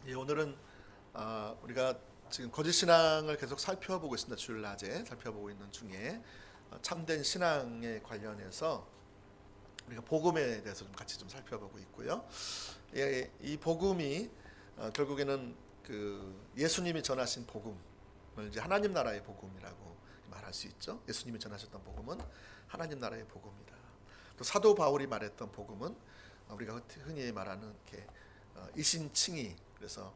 예, 오늘은 우리가 지금 거짓 신앙을 계속 살펴보고 있습니다. 주일 낮에 살펴보고 있는 중에 참된 신앙에 관련해서 우리가 복음에 대해서 좀 같이 좀 살펴보고 있고요. 예, 이 복음이 결국에는 그 예수님이 전하신 복음을 이제 하나님 나라의 복음이라고 말할 수 있죠. 예수님이 전하셨던 복음은 하나님 나라의 복음이다. 또 사도 바울이 말했던 복음은 우리가 흔히 말하는 이렇게 이신칭의, 그래서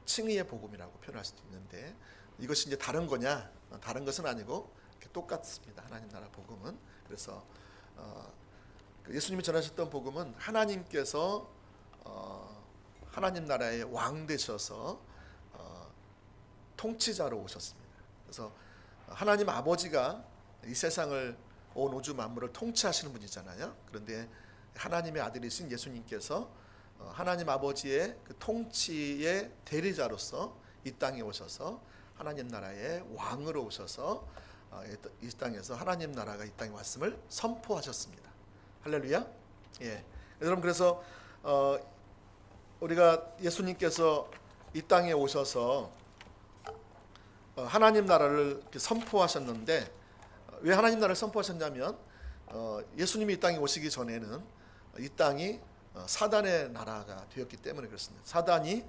칭의의 복음이라고 표현할 수도 있는데, 이것이 이제 다른 거냐? 다른 것은 아니고 똑같습니다. 하나님 나라 복음은. 그래서 예수님이 전하셨던 복음은 하나님께서 하나님 나라의 왕 되셔서 통치자로 오셨습니다. 그래서 하나님 아버지가 이 세상을, 온 우주 만물을 통치하시는 분이잖아요. 그런데 하나님의 아들이신 예수님께서 하나님 아버지의 그 통치의 대리자로서 이 땅에 오셔서 하나님 나라의 왕으로 오셔서 이 땅에서 하나님 나라가 이 땅에 왔음을 선포하셨습니다. 할렐루야. 예. 여러분, 그래서 우리가 예수님께서 이 땅에 오셔서 하나님 나라를 이렇게 선포하셨는데, 왜 하나님 나라를 선포하셨냐면 예수님이 이 땅에 오시기 전에는 이 땅이 사단의 나라가 되었기 때문에 그렇습니다. 사단이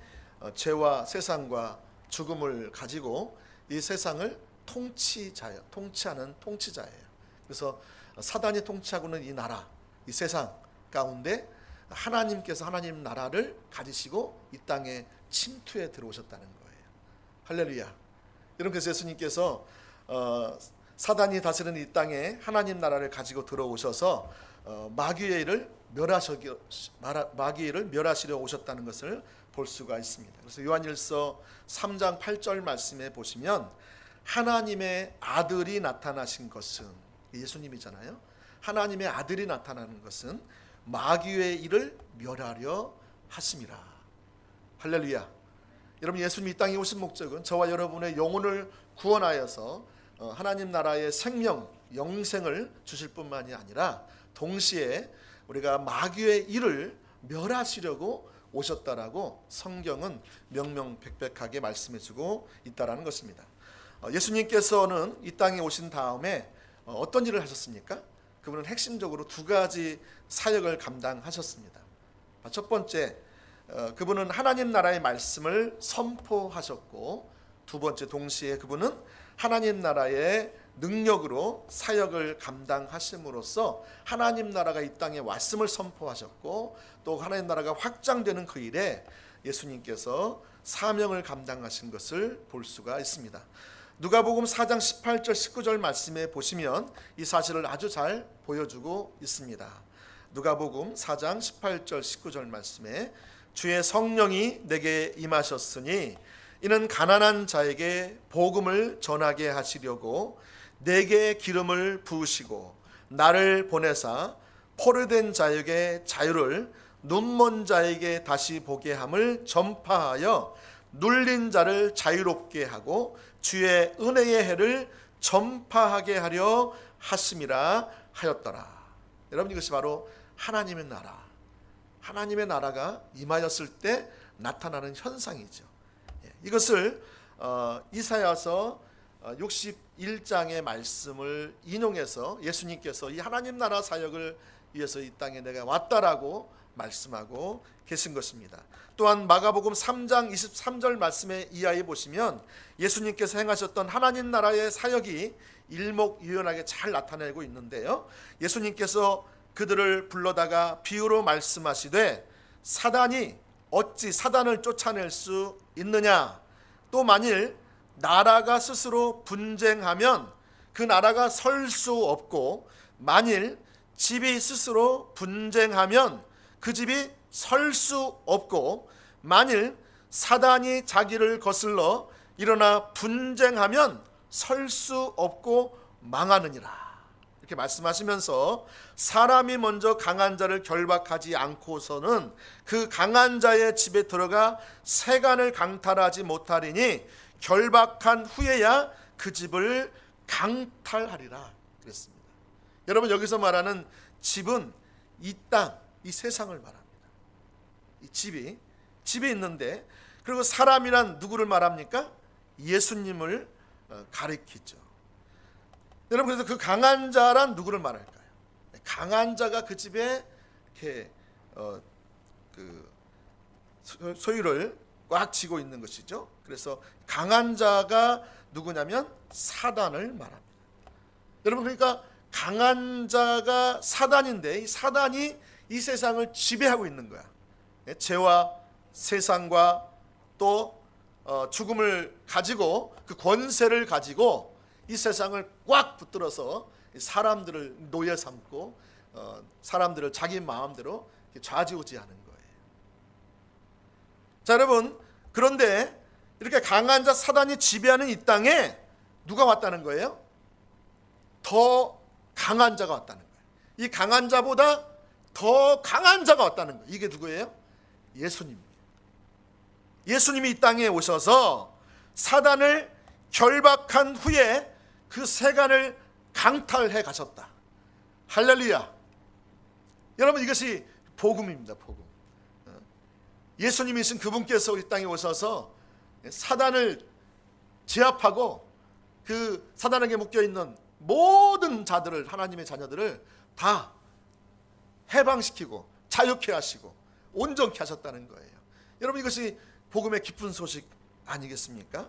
죄와 세상과 죽음을 가지고 이 세상을 통치하는 통치자예요. 그래서 사단이 통치하고는 이 나라, 이 세상 가운데 하나님께서 하나님 나라를 가지시고 이 땅에 침투해 들어오셨다는 거예요. 할렐루야. 여러분, 그래서 예수님께서 사단이 다스리는 이 땅에 하나님 나라를 가지고 들어오셔서 마귀의 일을 멸하시려 오셨다는 것을 볼 수가 있습니다. 그래서 요한일서 3장 8절 말씀에 보시면 하나님의 아들이 나타나신 것은, 예수님이잖아요. 하나님의 아들이 나타나는 것은 마귀의 일을 멸하려 하심이라. 할렐루야. 여러분, 예수님이 이 땅에 오신 목적은 저와 여러분의 영혼을 구원하여서 하나님 나라의 생명, 영생을 주실 뿐만이 아니라 동시에 우리가 마귀의 일을 멸하시려고 오셨다라고 성경은 명명백백하게 말씀해주고 있다라는 것입니다. 예수님께서는 이 땅에 오신 다음에 어떤 일을 하셨습니까? 그분은 핵심적으로 두 가지 사역을 감당하셨습니다. 첫 번째, 그분은 하나님 나라의 말씀을 선포하셨고, 두 번째, 동시에 그분은 하나님 나라의 능력으로 사역을 감당하심으로써 하나님 나라가 이 땅에 왔음을 선포하셨고, 또 하나님 나라가 확장되는 그 일에 예수님께서 사명을 감당하신 것을 볼 수가 있습니다. 누가복음 4장 18절 19절 말씀에 보시면 이 사실을 아주 잘 보여주고 있습니다. 누가복음 4장 18절 19절 말씀에 주의 성령이 내게 임하셨으니 이는 가난한 자에게 복음을 전하게 하시려고 내게 기름을 부으시고 나를 보내사 포로된 자에게 자유를, 눈먼 자에게 다시 보게 함을 전파하여 눌린 자를 자유롭게 하고 주의 은혜의 해를 전파하게 하려 하심이라 하였더라. 여러분, 이것이 바로 하나님의 나라, 하나님의 나라가 임하였을 때 나타나는 현상이죠. 이것을 이사야서 61장의 말씀을 인용해서 예수님께서 이 하나님 나라 사역을 위해서 이 땅에 내가 왔다라고 말씀하고 계신 것입니다. 또한 마가복음 3장 23절 말씀에 이하에 보시면 예수님께서 행하셨던 하나님 나라의 사역이 일목요연하게 잘 나타내고 있는데요. 예수님께서 그들을 불러다가 비유로 말씀하시되 사단이 어찌 사단을 쫓아낼 수 있느냐? 또 만일 나라가 스스로 분쟁하면 그 나라가 설 수 없고, 만일 집이 스스로 분쟁하면 그 집이 설 수 없고, 만일 사단이 자기를 거슬러 일어나 분쟁하면 설 수 없고 망하느니라. 이렇게 말씀하시면서 사람이 먼저 강한 자를 결박하지 않고서는 그 강한 자의 집에 들어가 세간을 강탈하지 못하리니 결박한 후에야 그 집을 강탈하리라 그랬습니다. 여러분, 여기서 말하는 집은 이 땅, 이 세상을 말합니다. 이 집이 집에 있는데, 그리고 사람이란 누구를 말합니까? 예수님을 가리키죠. 여러분, 그래서 그 강한 자란 누구를 말할까요? 강한 자가 그 집에 이렇게 그 소유를 꽉 쥐고 있는 것이죠. 그래서 강한 자가 누구냐면 사단을 말합니다. 여러분, 그러니까 강한 자가 사단인데, 이 사단이 이 세상을 지배하고 있는 거야. 죄와 세상과 또 죽음을 가지고, 그 권세를 가지고 이 세상을 꽉 붙들어서 사람들을 노예 삼고 사람들을 자기 마음대로 좌지우지하는 거예요. 자, 여러분, 그런데 이렇게 강한 자 사단이 지배하는 이 땅에 누가 왔다는 거예요? 더 강한 자가 왔다는 거예요. 이 강한 자보다 더 강한 자가 왔다는 거예요. 이게 누구예요? 예수님이에요. 예수님이 이 땅에 오셔서 사단을 결박한 후에 그 세간을 강탈해 가셨다. 할렐루야. 여러분, 이것이 복음입니다. 복음. 예수님이신 그분께서 이 땅에 오셔서 사단을 제압하고 그 사단에게 묶여있는 모든 자들을, 하나님의 자녀들을 다 해방시키고 자유케 하시고 온전케 하셨다는 거예요. 여러분, 이것이 복음의 기쁜 소식 아니겠습니까?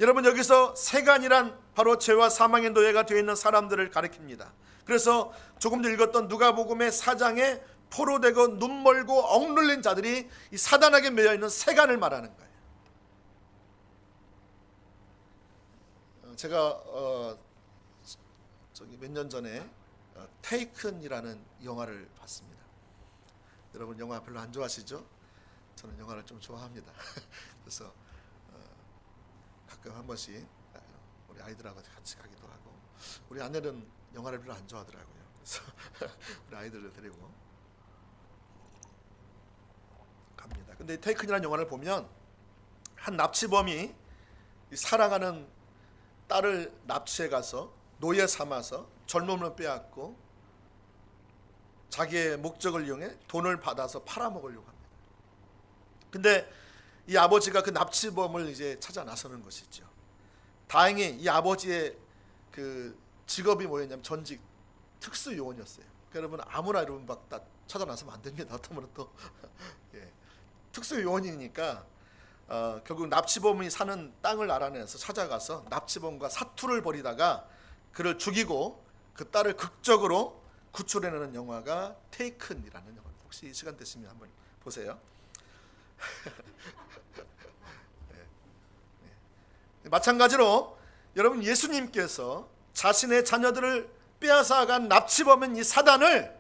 여러분, 여기서 세간이란 바로 죄와 사망의 노예가 되어 있는 사람들을 가리킵니다. 그래서 조금 전 읽었던 누가복음의 4장에 포로되고 눈멀고 억눌린 자들이 이 사단에게 매여 있는 세간을 말하는 거예요. 제가 몇 년 전에 테이큰이라는 영화를 봤습니다. 여러분, 영화 별로 안 좋아하시죠? 저는 영화를 좀 좋아합니다. 그래서 가끔 한 번씩 우리 아이들하고 같이 가기도 하고, 우리 아내는 영화를 별로 안 좋아하더라고요. 그래서 우리 아이들을 데리고 갑니다. 근데 테이큰이라는 영화를 보면 한 납치범이 사랑하는 딸을 납치해 가서 노예 삼아서 젊음을 빼앗고 자기의 목적을 이용해 돈을 받아서 팔아먹으려고 합니다. 근데 이 아버지가 그 납치범을 이제 찾아 나서는 것이죠. 다행히 이 아버지의 그 직업이 뭐였냐면 전직 특수요원이었어요. 그러니까 여러분, 아무나 여러분 막 다 찾아 나서면 안 됩니다. 어떠면 또 예. 특수요원이니까 결국 납치범이 사는 땅을 알아내서 찾아가서 납치범과 사투를 벌이다가 그를 죽이고 그 딸을 극적으로 구출해내는 영화가 테이큰이라는 영화입니다. 혹시 시간 되시면 한번 보세요. 마찬가지로 여러분, 예수님께서 자신의 자녀들을 빼앗아간 납치범인 이 사단을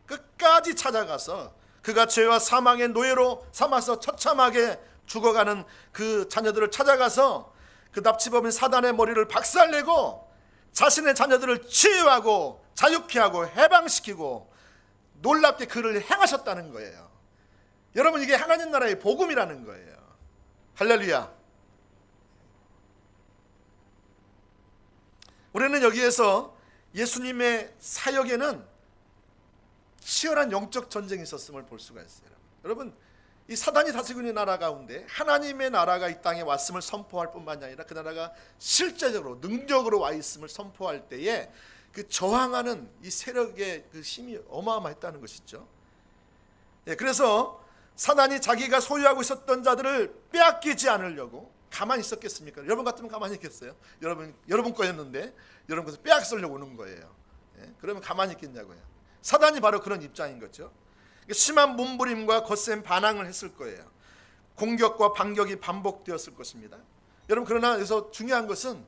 끝까지 찾아가서 그가 죄와 사망의 노예로 삼아서 처참하게 죽어가는 그 자녀들을 찾아가서 그 납치범인 사단의 머리를 박살내고 자신의 자녀들을 치유하고 자유케 하고 해방시키고 놀랍게 그를 행하셨다는 거예요. 여러분, 이게 하나님 나라의 복음이라는 거예요. 할렐루야. 우리는 여기에서 예수님의 사역에는 치열한 영적 전쟁이 있었음을 볼 수가 있어요. 여러분, 이 사단이 다스리고 있는 나라 가운데 하나님의 나라가 이 땅에 왔음을 선포할 뿐만이 아니라 그 나라가 실제적으로 능력으로 와 있음을 선포할 때에 그 저항하는 이 세력의 그 힘이 어마어마했다는 것이죠. 예, 그래서 사단이 자기가 소유하고 있었던 자들을 빼앗기지 않으려고 가만히 있었겠습니까? 여러분 같으면 가만히 있겠어요? 여러분 거였는데 여러분 것을 빼앗으려고 오는 거예요. 예, 그러면 가만히 있겠냐고요. 사단이 바로 그런 입장인 거죠. 심한 몸부림과 거센 반항을 했을 거예요. 공격과 반격이 반복되었을 것입니다. 여러분, 그러나 여기서 중요한 것은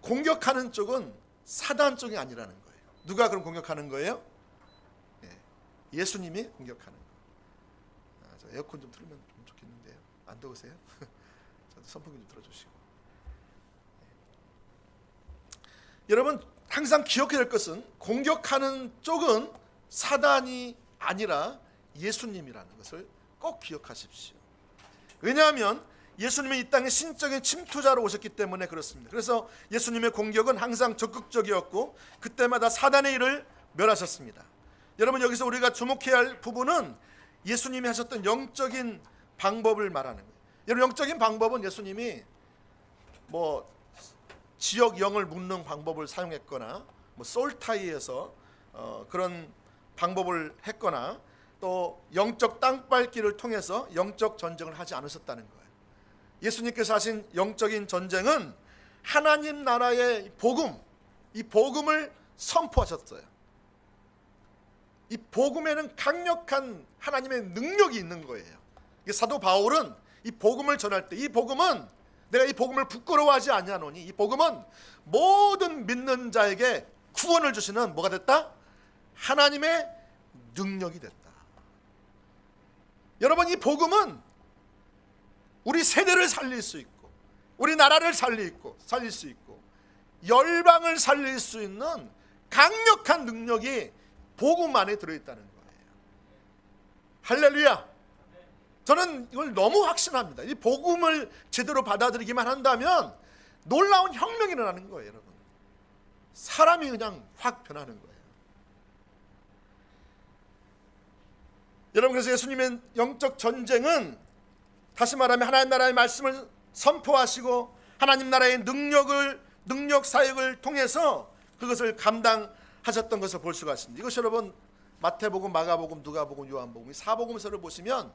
공격하는 쪽은 사단 쪽이 아니라는 거예요. 누가 그럼 공격하는 거예요? 예수님이 공격하는 거예요. 저 에어컨 좀 틀면 좀 좋겠는데요. 안 더우세요? 선풍기 좀 틀어주시고. 여러분, 항상 기억해야 될 것은 공격하는 쪽은 사단이 아니라 예수님이라는 것을 꼭 기억하십시오. 왜냐하면 예수님이 이 땅에 신적인 침투자로 오셨기 때문에 그렇습니다. 그래서 예수님의 공격은 항상 적극적이었고 그때마다 사단의 일을 멸하셨습니다. 여러분, 여기서 우리가 주목해야 할 부분은 예수님이 하셨던 영적인 방법을 말하는 거예요. 여러분, 영적인 방법은 예수님이 뭐 지역 영을 묻는 방법을 사용했거나 뭐 솔타이에서 그런 방법을 했거나 또 영적 땅밟기를 통해서 영적 전쟁을 하지 않으셨다는 거예요. 예수님께서 하신 영적인 전쟁은 하나님 나라의 복음, 이 복음을 선포하셨어요. 이 복음에는 강력한 하나님의 능력이 있는 거예요. 사도 바울은 이 복음을 전할 때 이 복음은 내가 이 복음을 부끄러워하지 아니하노니 이 복음은 모든 믿는 자에게 구원을 주시는 뭐가 됐다? 하나님의 능력이 됐다. 여러분, 이 복음은 우리 세대를 살릴 수 있고 우리 나라를 살릴 수 있고 열방을 살릴 수 있는 강력한 능력이 복음 안에 들어있다는 거예요. 할렐루야. 저는 이걸 너무 확신합니다. 이 복음을 제대로 받아들이기만 한다면 놀라운 혁명이 일어나는 거예요. 여러분, 사람이 그냥 확 변하는 거예요. 여러분, 그래서 예수님의 영적 전쟁은 다시 말하면 하나님 나라의 말씀을 선포하시고 하나님 나라의 능력 사역을 통해서 그것을 감당하셨던 것을 볼 수가 있습니다. 이것이 여러분 마태복음, 마가복음, 누가복음, 요한복음 이 사복음서를 보시면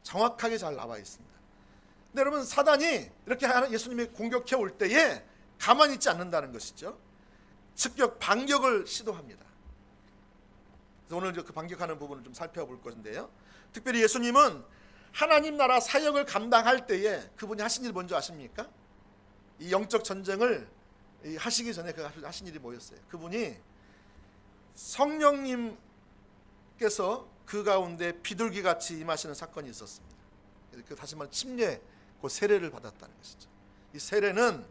정확하게 잘 나와 있습니다. 근데 여러분, 사단이 이렇게 예수님이 공격해 올 때에 가만히 있지 않는다는 것이죠. 즉각 반격을 시도합니다. 그래서 오늘 그 반격하는 부분을 좀 살펴볼 것인데요. 특별히 예수님은 하나님 나라 사역을 감당할 때에 그분이 하신 일이 뭔지 아십니까? 이 영적 전쟁을 하시기 전에 그 하신 일이 뭐였어요? 그분이 성령님께서 그 가운데 비둘기같이 임하시는 사건이 있었습니다. 그 다시 말해 침례, 그 세례를 받았다는 것이죠. 이 세례는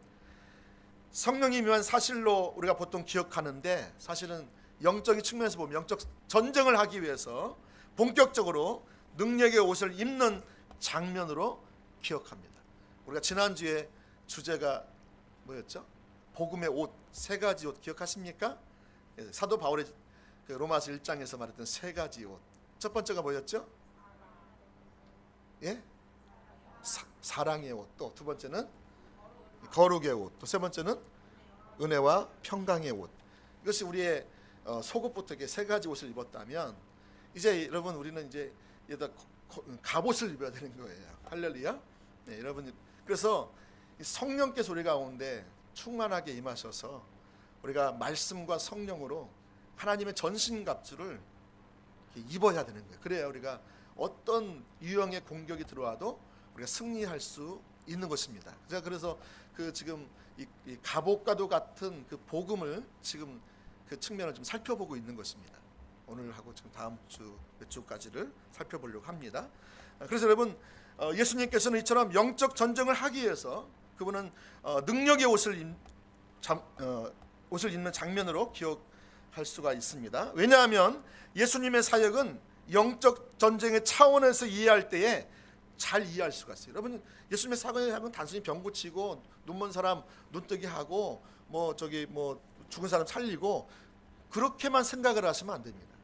성령이 임한 사실로 우리가 보통 기억하는데 사실은 영적인 측면에서 보면 영적 전쟁을 하기 위해서 본격적으로 능력의 옷을 입는 장면으로 기억합니다. 우리가 지난주에 주제가 뭐였죠? 복음의 옷, 세 가지 옷 기억하십니까? 사도 바울의 로마서 1장에서 말했던 세 가지 옷. 첫 번째가 뭐였죠? 예? 사랑의 옷. 또 두 번째는 거룩의 옷. 또 세 번째는 은혜와 평강의 옷. 이것이 우리의 속옷부터 이렇게 세 가지 옷을 입었다면 이제 여러분 우리는 이제 여기다 갑옷을 입어야 되는 거예요. 할렐루야. 네, 여러분, 그래서 성령께서 우리 가운데 충만하게 임하셔서 우리가 말씀과 성령으로 하나님의 전신갑주를 입어야 되는 거예요. 그래야 우리가 어떤 유형의 공격이 들어와도 우리가 승리할 수 있는 것입니다. 제가 그래서 그 지금 이 갑옷과도 같은 그 복음을 지금 그 측면을 좀 살펴보고 있는 것입니다. 오늘하고 지금 다음 주 몇 주까지를 살펴보려고 합니다. 그래서 여러분, 예수님께서는 이처럼 영적 전쟁을 하기 위해서 그분은 능력의 옷을 입는 장면으로 기억할 수가 있습니다. 왜냐하면 예수님의 사역은 영적 전쟁의 차원에서 이해할 때에 잘 이해할 수가 있어요. 여러분, 예수님의 사역은 단순히 병 고치고 눈먼 사람 눈뜨게 하고 뭐 죽은 사람 살리고 그렇게만 생각을 하시면 안 됩니다.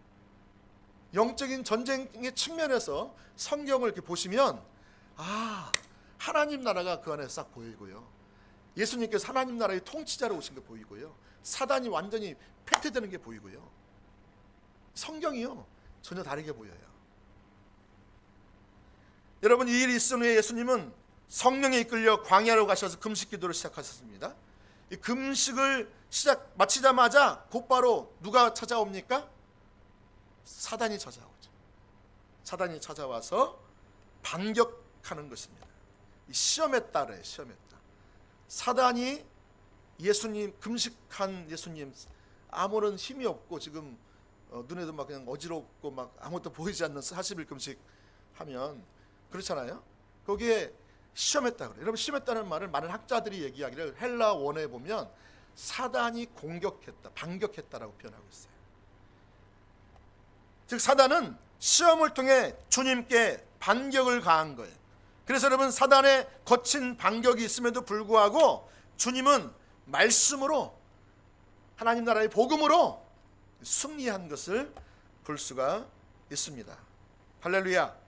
영적인 전쟁의 측면에서 성경을 이렇게 보시면 하나님 나라가 그 안에 싹 보이고요. 예수님께서 하나님 나라의 통치자로 오신 게 보이고요. 사단이 완전히 패퇴되는 게 보이고요. 성경이요 전혀 다르게 보여요. 여러분, 이 일이 있은 후에 예수님은 성령에 이끌려 광야로 가셔서 금식 기도를 시작하셨습니다. 이 금식을 마치자마자 곧바로 누가 찾아옵니까? 사단이 찾아오죠. 사단이 찾아와서 반격하는 것입니다. 이 시험에 따라요. 시험에 따라 사단이 예수님, 금식한 예수님, 아무런 힘이 없고 지금 눈에도 막 그냥 어지럽고 막 아무것도 보이지 않는 40일 금식하면 그렇잖아요. 거기에 시험했다 그래요. 여러분, 시험했다는 말을 많은 학자들이 얘기하기를 헬라 원어에 보면 사단이 공격했다, 반격했다라고 표현하고 있어요. 즉 사단은 시험을 통해 주님께 반격을 가한 거예요. 그래서 여러분, 사단의 거친 반격이 있음에도 불구하고 주님은 말씀으로, 하나님 나라의 복음으로 승리한 것을 볼 수가 있습니다. 할렐루야.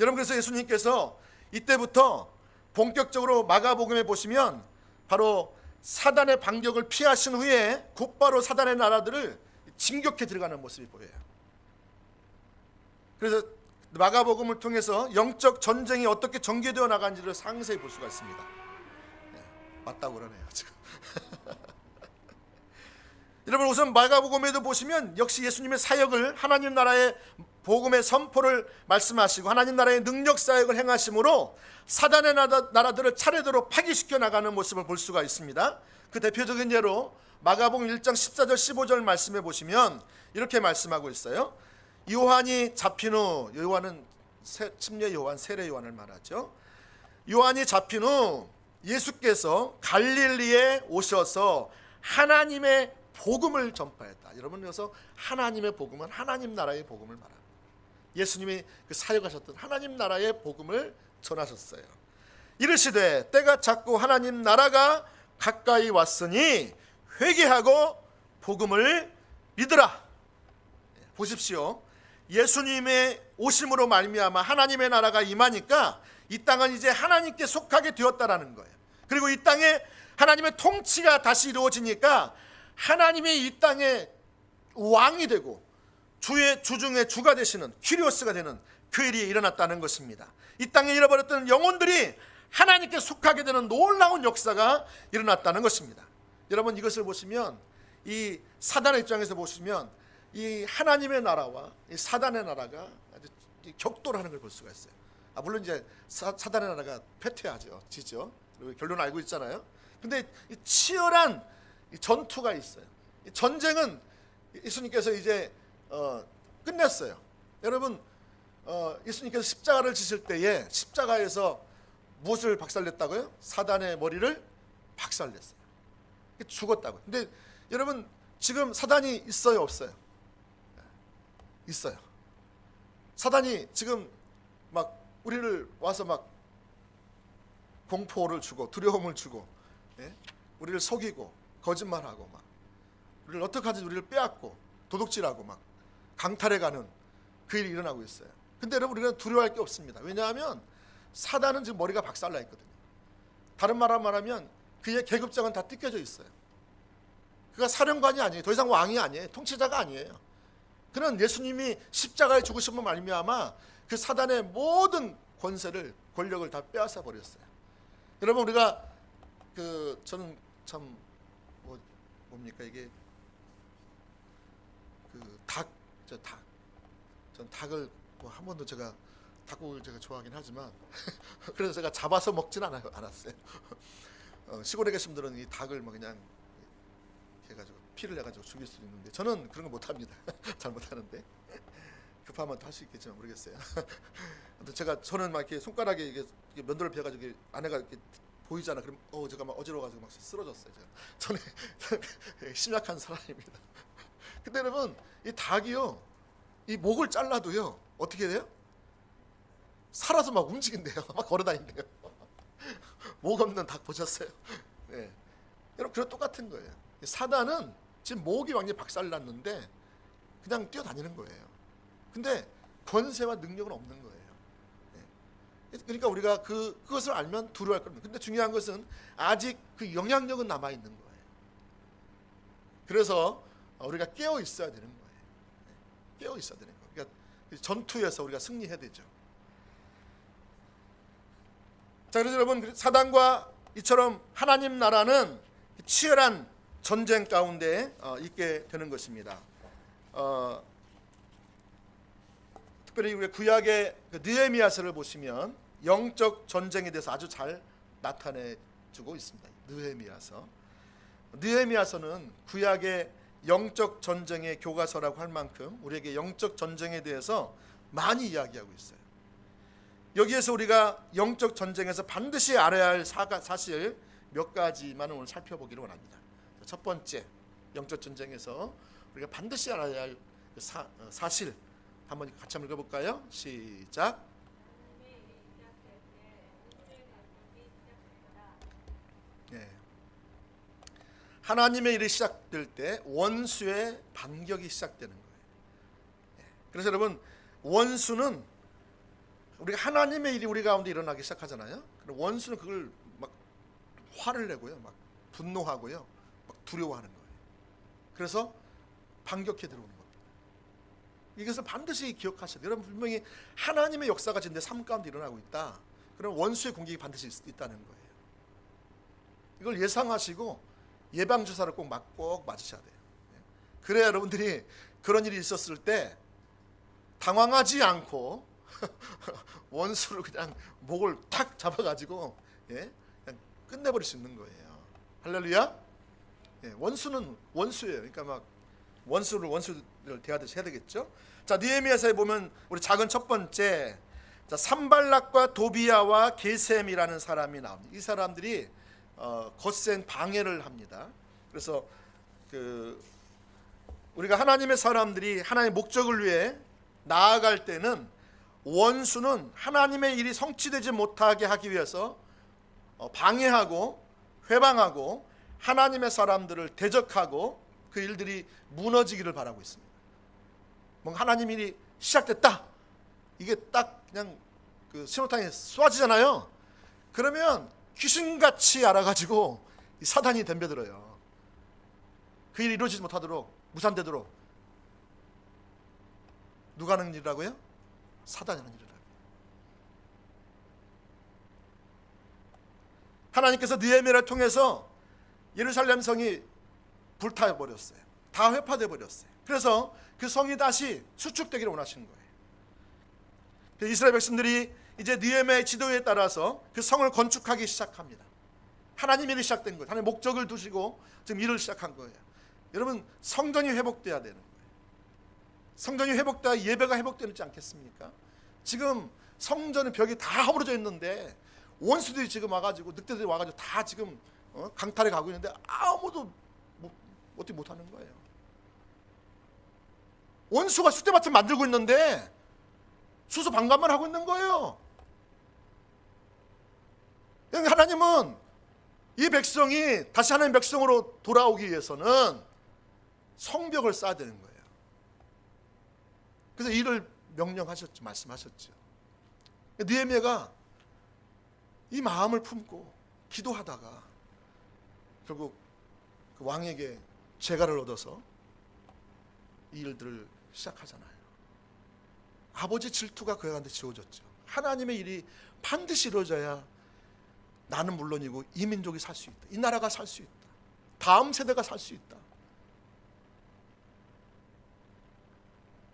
여러분, 그래서 예수님께서 이때부터 본격적으로 마가복음에 보시면 바로 사단의 반격을 피하신 후에 곧바로 사단의 나라들을 진격해 들어가는 모습이 보여요. 그래서 마가복음을 통해서 영적 전쟁이 어떻게 전개되어 나간지를 상세히 볼 수가 있습니다. 네, 맞다고 그러네요 지금. 여러분, 우선 마가복음에도 보시면 역시 예수님의 사역을, 하나님 나라의 복음의 선포를 말씀하시고 하나님 나라의 능력 사역을 행하심으로 사단의 나라들을 차례대로 파괴시켜 나가는 모습을 볼 수가 있습니다. 그 대표적인 예로 마가복음 1장 14절 15절 말씀해 보시면 이렇게 말씀하고 있어요. 요한이 잡힌 후, 요한은 침례 요한, 세례 요한을 말하죠. 요한이 잡힌 후 예수께서 갈릴리에 오셔서 하나님의 복음을 전파했다. 여러분, 여기서 하나님의 복음은 하나님 나라의 복음을 말합니다. 예수님이 그 사역하셨던 하나님 나라의 복음을 전하셨어요. 이르시되 때가 찼고 하나님 나라가 가까이 왔으니 회개하고 복음을 믿으라. 보십시오. 예수님의 오심으로 말미암아 하나님의 나라가 임하니까 이 땅은 이제 하나님께 속하게 되었다라는 거예요. 그리고 이 땅에 하나님의 통치가 다시 이루어지니까 하나님이 이 땅에 왕이 되고 주의 주중에 주가 되시는 퀴리오스가 되는 그 일이 일어났다는 것입니다. 이 땅에 잃어버렸던 영혼들이 하나님께 속하게 되는 놀라운 역사가 일어났다는 것입니다. 여러분, 이것을 보시면 이 사단의 입장에서 보시면 이 하나님의 나라와 이 사단의 나라가 아주 격돌하는 걸 볼 수가 있어요. 물론 이제 사단의 나라가 패퇴하죠, 지죠. 결론 알고 있잖아요. 근데 이 치열한 이 전투가 있어요. 이 전쟁은 예수님께서 이제 끝냈어요. 여러분, 예수님께서 십자가를 지실 때에 십자가에서 무엇을 박살냈다고요? 사단의 머리를 박살냈어요. 죽었다고요. 근데 여러분, 지금 사단이 있어요, 없어요? 있어요. 사단이 지금 막 우리를 와서 막 공포를 주고 두려움을 주고, 예? 우리를 속이고 거짓말하고 막 우리를 어떻게 하든지 우리를 빼앗고 도둑질하고 막 강탈해가는 그 일이 일어나고 있어요. 근데 여러분, 우리가 두려워할 게 없습니다. 왜냐하면 사단은 지금 머리가 박살나 있거든요. 다른 말로 말하면 그의 계급장은 다 뜯겨져 있어요. 그가 사령관이 아니에요. 더 이상 왕이 아니에요. 통치자가 아니에요. 그는 예수님이 십자가에 죽으심으로 말미암아 그 사단의 모든 권세를, 권력을 다 빼앗아 버렸어요. 여러분, 우리가 저는 참 뭡니까 이게 전 닭을 한 번도 제가 닭고기를 제가 좋아하긴 하지만 그래서 제가 잡아서 먹진 않았어요. 시골에 계신 분들은 이 닭을 뭐 그냥 해가지고 피를 내가지고 죽일 수도 있는데 저는 그런 거 못합니다. 잘 못하는데 급하면 또 할 수 있겠지만 모르겠어요. 저는 막 이렇게 손가락에 이게 면도를 베어가지고 안에가 이렇게 보이잖아. 그럼 제가 막 어지러워가지고 막 쓰러졌어요. 저는 심약한 사람입니다. 근데 여러분, 이 닭이요, 이 목을 잘라도요 어떻게 돼요? 살아서 막 움직인대요. 막 걸어다닌대요. 목 없는 닭 보셨어요? 네. 여러분, 그런 똑같은 거예요. 사단은 지금 목이 완전히 박살났는데 그냥 뛰어다니는 거예요. 근데 권세와 능력은 없는 거예요. 그러니까 우리가 그것을 알면 두려워할 겁니다. 근데 중요한 것은 아직 그 영향력은 남아 있는 거예요. 그래서 우리가 깨어 있어야 되는 거예요. 깨어 있어야 되는 거예요. 그러니까 전투에서 우리가 승리해야 되죠. 자, 그래서 여러분, 사단과 이처럼 하나님 나라는 치열한 전쟁 가운데 있게 되는 것입니다. 특별히 우리 구약의 느헤미야서를 보시면 영적 전쟁에 대해서 아주 잘 나타내주고 있습니다. 느헤미야서는 구약의 영적 전쟁의 교과서라고 할 만큼 우리에게 영적 전쟁에 대해서 많이 이야기하고 있어요. 여기에서 우리가 영적 전쟁에서 반드시 알아야 할 사실 몇 가지만 오늘 살펴보기를 원합니다. 첫 번째, 영적 전쟁에서 우리가 반드시 알아야 할 사실 한번 같이 한번 읽어볼까요? 시작. 네. 하나님의 일이 시작될 때 원수의 반격이 시작되는 거예요. 그래서 여러분, 원수는 우리가 하나님의 일이 우리 가운데 일어나기 시작하잖아요. 그럼 원수는 그걸 막 화를 내고요, 막 분노하고요, 막 두려워하는 거예요. 그래서 반격해 들어오는 겁니다. 이것을 반드시 기억하셔야 돼요. 여러분, 분명히 하나님의 역사가 지금 내 삶 가운데 일어나고 있다. 그럼 원수의 공격이 반드시 있다는 거예요. 이걸 예상하시고 예방 주사를 꼭 맞으셔야 돼요. 그래야 여러분들이 그런 일이 있었을 때 당황하지 않고 원수를 그냥 목을 탁 잡아가지고 그냥 끝내버릴 수 있는 거예요. 할렐루야. 원수는 원수예요. 그러니까 막 원수를 대하듯이 해야 되겠죠. 자, 느헤미야서에 보면 우리 작은 첫 번째, 자, 산발락과 도비야와 게셈이라는 사람이 나옵니다. 이 사람들이 거센 방해를 합니다. 그래서 우리가 하나님의 사람들이 하나님의 목적을 위해 나아갈 때는 원수는 하나님의 일이 성취되지 못하게 하기 위해서 방해하고 회방하고 하나님의 사람들을 대적하고 그 일들이 무너지기를 바라고 있습니다. 뭔가 하나님 일이 시작됐다, 이게 딱 그냥 그 신호탄이 쏘아지잖아요. 그러면 귀신같이 알아가지고 사단이 덤벼들어요. 그 일이 이루어지지 못하도록, 무산되도록. 누가 하는 일이라고요? 사단이 하는 일이라고요. 하나님께서 느헤미야를 통해서 예루살렘 성이 불타버렸어요. 다 회파돼 버렸어요. 그래서 그 성이 다시 수축되기를 원하시는 거예요. 이스라엘 백성들이 이제 느헤미야의 지도에 따라서 그 성을 건축하기 시작합니다. 하나님 일이 시작된 거예요. 하나님 목적을 두시고 지금 일을 시작한 거예요. 여러분, 성전이 회복돼야 되는 거예요. 성전이 회복돼야 예배가 회복되지 않겠습니까? 지금 성전의 벽이 다 허물어져 있는데 원수들이 지금 와가지고, 늑대들이 와가지고 다 지금 강탈해 가고 있는데 아무도 어떻게 못하는 거예요. 원수가 숫대밭을 만들고 있는데 수수방관만 하고 있는 거예요. 하나님은 이 백성이 다시 하나님의 백성으로 돌아오기 위해서는 성벽을 쌓아야 되는 거예요. 그래서 이를 명령하셨죠. 말씀하셨죠. 느헤미야가 이 마음을 품고 기도하다가 결국 그 왕에게 재가를 얻어서 이 일들을 시작하잖아요. 아버지 질투가 그에게 지워졌죠. 하나님의 일이 반드시 이루어져야 나는 물론이고 이 민족이 살 수 있다. 이 나라가 살 수 있다. 다음 세대가 살 수 있다.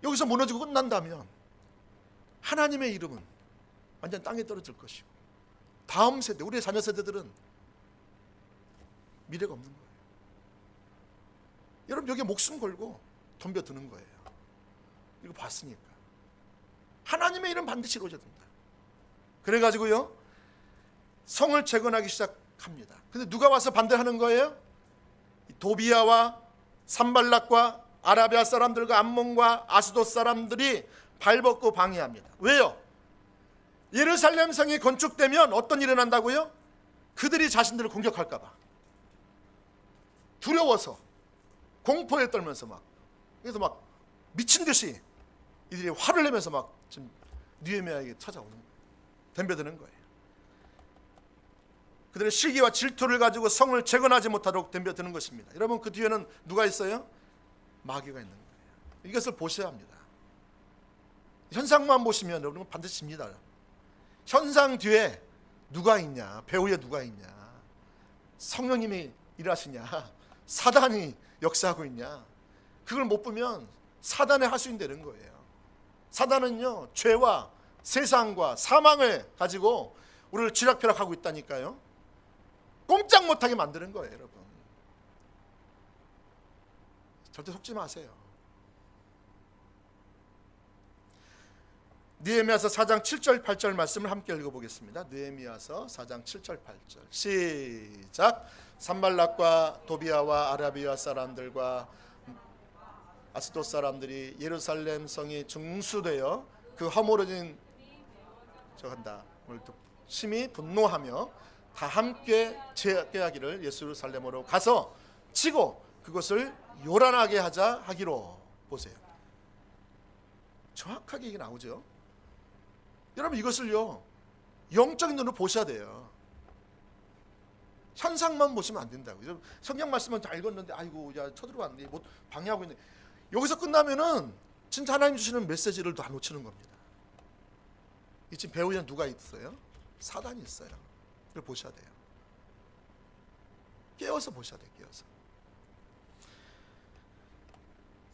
여기서 무너지고 끝난다면 하나님의 이름은 완전 땅에 떨어질 것이고 다음 세대, 우리의 자녀 세대들은 미래가 없는 거예요. 여러분, 여기에 목숨 걸고 덤벼드는 거예요. 이거 봤으니까. 하나님의 일은 반드시 이루어져야 된다. 그래가지고요, 성을 재건하기 시작합니다. 근데 누가 와서 반대하는 거예요? 도비야와 산발락과 아라비아 사람들과 암몬과 아스돗 사람들이 발벗고 방해합니다. 왜요? 예루살렘 성이 건축되면 어떤 일이 난다고요? 그들이 자신들을 공격할까 봐 두려워서 공포에 떨면서 그래서 막 미친 듯이 이들이 화를 내면서 막 지금 느헤미야에게 찾아오는 거예요. 덤벼드는 거예요. 그들의 시기와 질투를 가지고 성을 재건하지 못하도록 덤벼드는 것입니다. 여러분, 그 뒤에는 누가 있어요? 마귀가 있는 거예요. 이것을 보셔야 합니다. 현상만 보시면 여러분 반드시 집니다. 현상 뒤에 누가 있냐? 배후에 누가 있냐? 성령님이 일하시냐? 사단이 역사하고 있냐? 그걸 못 보면 사단의 하수인 되는 거예요. 사단은요, 죄와 세상과 사망을 가지고 우리를 쥐락펴락하고 있다니까요. 꼼짝 못하게 만드는 거예요, 여러분. 절대 속지 마세요. 느헤미야서 4장 7절 8절 말씀을 함께 읽어보겠습니다. 느헤미야서 4장 7절 8절 시작. 산발락과 도비야와 아라비아 사람들과 아스돗 사람들이 예루살렘 성이 중수되어 그 허물어진 심히 분노하며 다 함께 재개하기를 예루살렘으로 가서 치고 그것을 요란하게 하자 하기로. 보세요. 정확하게 이게 나오죠. 여러분 이것을요 영적인 눈으로 보셔야 돼요. 현상만 보시면 안 된다고. 성경 말씀은 다 읽었는데 아이고 야 쳐들어왔네 뭐 방해하고 있네. 여기서 끝나면은 진짜 하나님 주시는 메시지를 다 놓치는 겁니다. 이 지금 배우에 누가 있어요? 사단이 있어요. 그걸 보셔야 돼요. 깨어서 보셔야 돼요. 깨어서.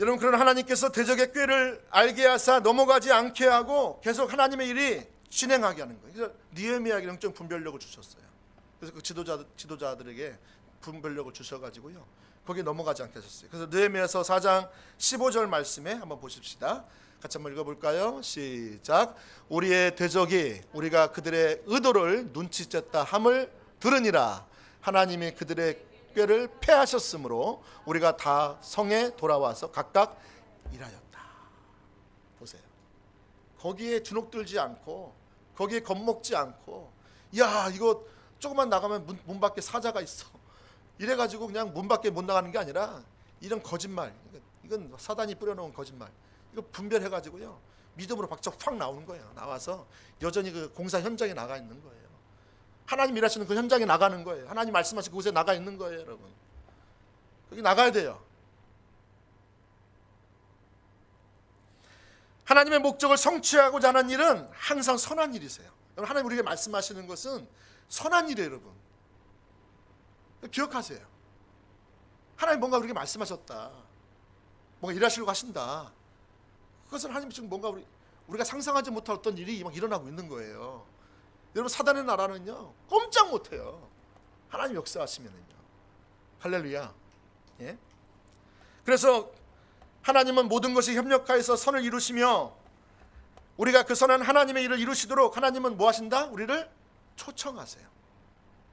여러분 그런 하나님께서 대적의 꾀를 알게 하사 넘어가지 않게 하고 계속 하나님의 일이 진행하게 하는 거예요. 그래서 느헤미야에게 영적 분별력을 주셨어요. 그래서 그 지도자들에게 분별력을 주셔가지고요 거기에 넘어가지 않게 하셨어요. 그래서 느헤미야서 4장 15절 말씀에 한번 보십시다. 같이 한번 읽어볼까요? 시작. 우리의 대적이 우리가 그들의 의도를 눈치챘다 함을 들으니라. 하나님이 그들의 꾀를 패하셨으므로 우리가 다 성에 돌아와서 각각 일하였다. 보세요. 거기에 주눅들지 않고 거기에 겁먹지 않고 야 이거 조금만 나가면 문 밖에 사자가 있어 이래가지고 그냥 문 밖에 못 나가는 게 아니라 이런 거짓말, 이건 사단이 뿌려놓은 거짓말, 이거 분별해가지고요 믿음으로 박차 확 나오는 거예요. 나와서 여전히 그 공사 현장에 나가 있는 거예요. 하나님 일하시는 그 현장에 나가는 거예요. 하나님 말씀하신 그곳에 나가 있는 거예요. 여러분 거기 나가야 돼요. 하나님의 목적을 성취하고자 하는 일은 항상 선한 일이세요. 여러분 하나님 우리에게 말씀하시는 것은 선한 일이에요. 여러분 기억하세요. 하나님 뭔가 우리에게 말씀하셨다, 뭔가 일하시려고 하신다. 그것은 하나님이 지금 뭔가 우리가 상상하지 못할 어떤 일이 막 일어나고 있는 거예요. 여러분 사단의 나라는요 꼼짝 못해요. 하나님 역사하시면은요. 할렐루야. 예? 그래서 하나님은 모든 것이 협력하여서 선을 이루시며 우리가 그 선한 하나님의 일을 이루시도록 하나님은 뭐 하신다? 우리를 초청하세요.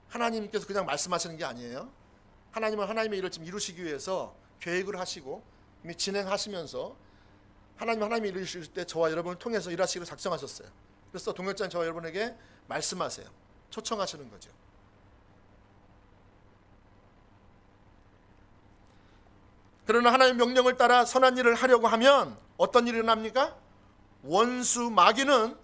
하나님께서 그냥 말씀하시는 게 아니에요. 하나님은 하나님의 일을 지금 이루시기 위해서 계획을 하시고 이미 진행하시면서 하나님의 일을 이루실 때 저와 여러분을 통해서 일하시기로 작정하셨어요. 그래서 동역자인 저와 여러분에게 말씀하세요. 초청하시는 거죠. 그러나 하나님의 명령을 따라 선한 일을 하려고 하면 어떤 일이 일어납니까? 원수 마귀는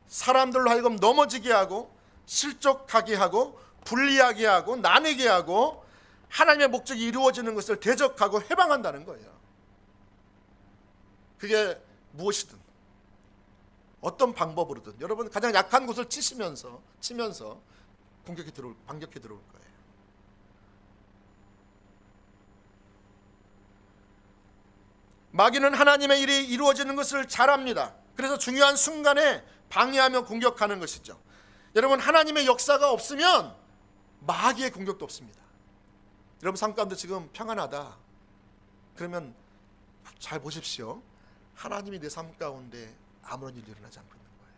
사람들로 하여금 넘어지게 하고 실족하게 하고 불리하게 하고 나뉘게 하고 하나님의 목적이 이루어지는 것을 대적하고 해방한다는 거예요. 그게 무엇이든 어떤 방법으로든 여러분 가장 약한 곳을 치면서 반격해 들어올 거예요. 마귀는 하나님의 일이 이루어지는 것을 잘 압니다. 그래서 중요한 순간에 방해하며 공격하는 것이죠. 여러분 하나님의 역사가 없으면 마귀의 공격도 없습니다. 여러분 삶 가운데 지금 평안하다 그러면 잘 보십시오. 하나님이 내 삶 가운데 아무런 일이 일어나지 않고 있는 거예요.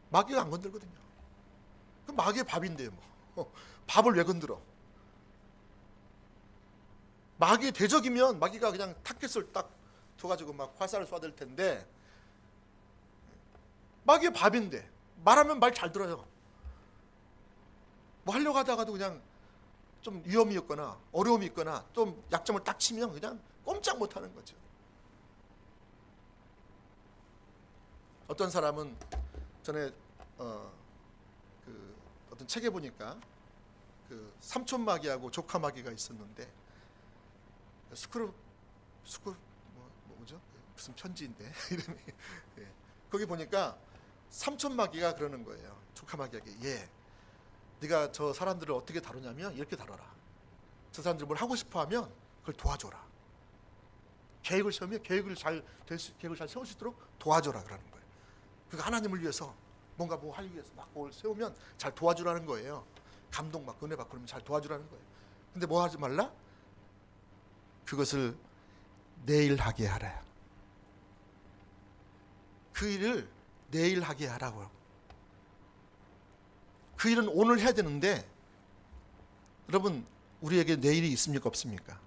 마귀가 안 건들거든요. 그 마귀의 밥인데요 뭐. 밥을 왜 건드려? 마귀의 대적이면 마귀가 그냥 타켓을 딱 둬가지고 막 화살을 쏴댈 텐데 마귀의 밥인데 말하면 말 잘 들어요. 뭐 하려고 하다가도 그냥 좀 위험이 있거나 어려움이 있거나 좀 약점을 딱 치면 그냥 꼼짝 못하는 거죠. 어떤 사람은 전에 어떤 책에 보니까 그 삼촌 마귀하고 조카 마귀가 있었는데 뭐죠? 무슨 편지인데 이름이 예. 거기 보니까 삼촌 마귀가 그러는 거예요. 조카 마귀에게 예, 네가 저 사람들을 어떻게 다루냐면 이렇게 다뤄라. 저 사람들이 뭘 하고 싶어하면 그걸 도와줘라. 계획을 세우면 계획을 잘 세울 수 있도록 도와줘라 그러는 거예요. 그러니까 하나님을 위해서 뭔가 뭐 하기 위해서 막 뭘 세우면 잘 도와주라는 거예요. 감동받고 은혜 받고 그러면 잘 도와주라는 거예요. 근데 뭐 하지 말라? 그것을 내일 하게 하라. 그 일을 내일 하게 하라고. 그 일은 오늘 해야 되는데 여러분 우리에게 내일이 있습니까 없습니까?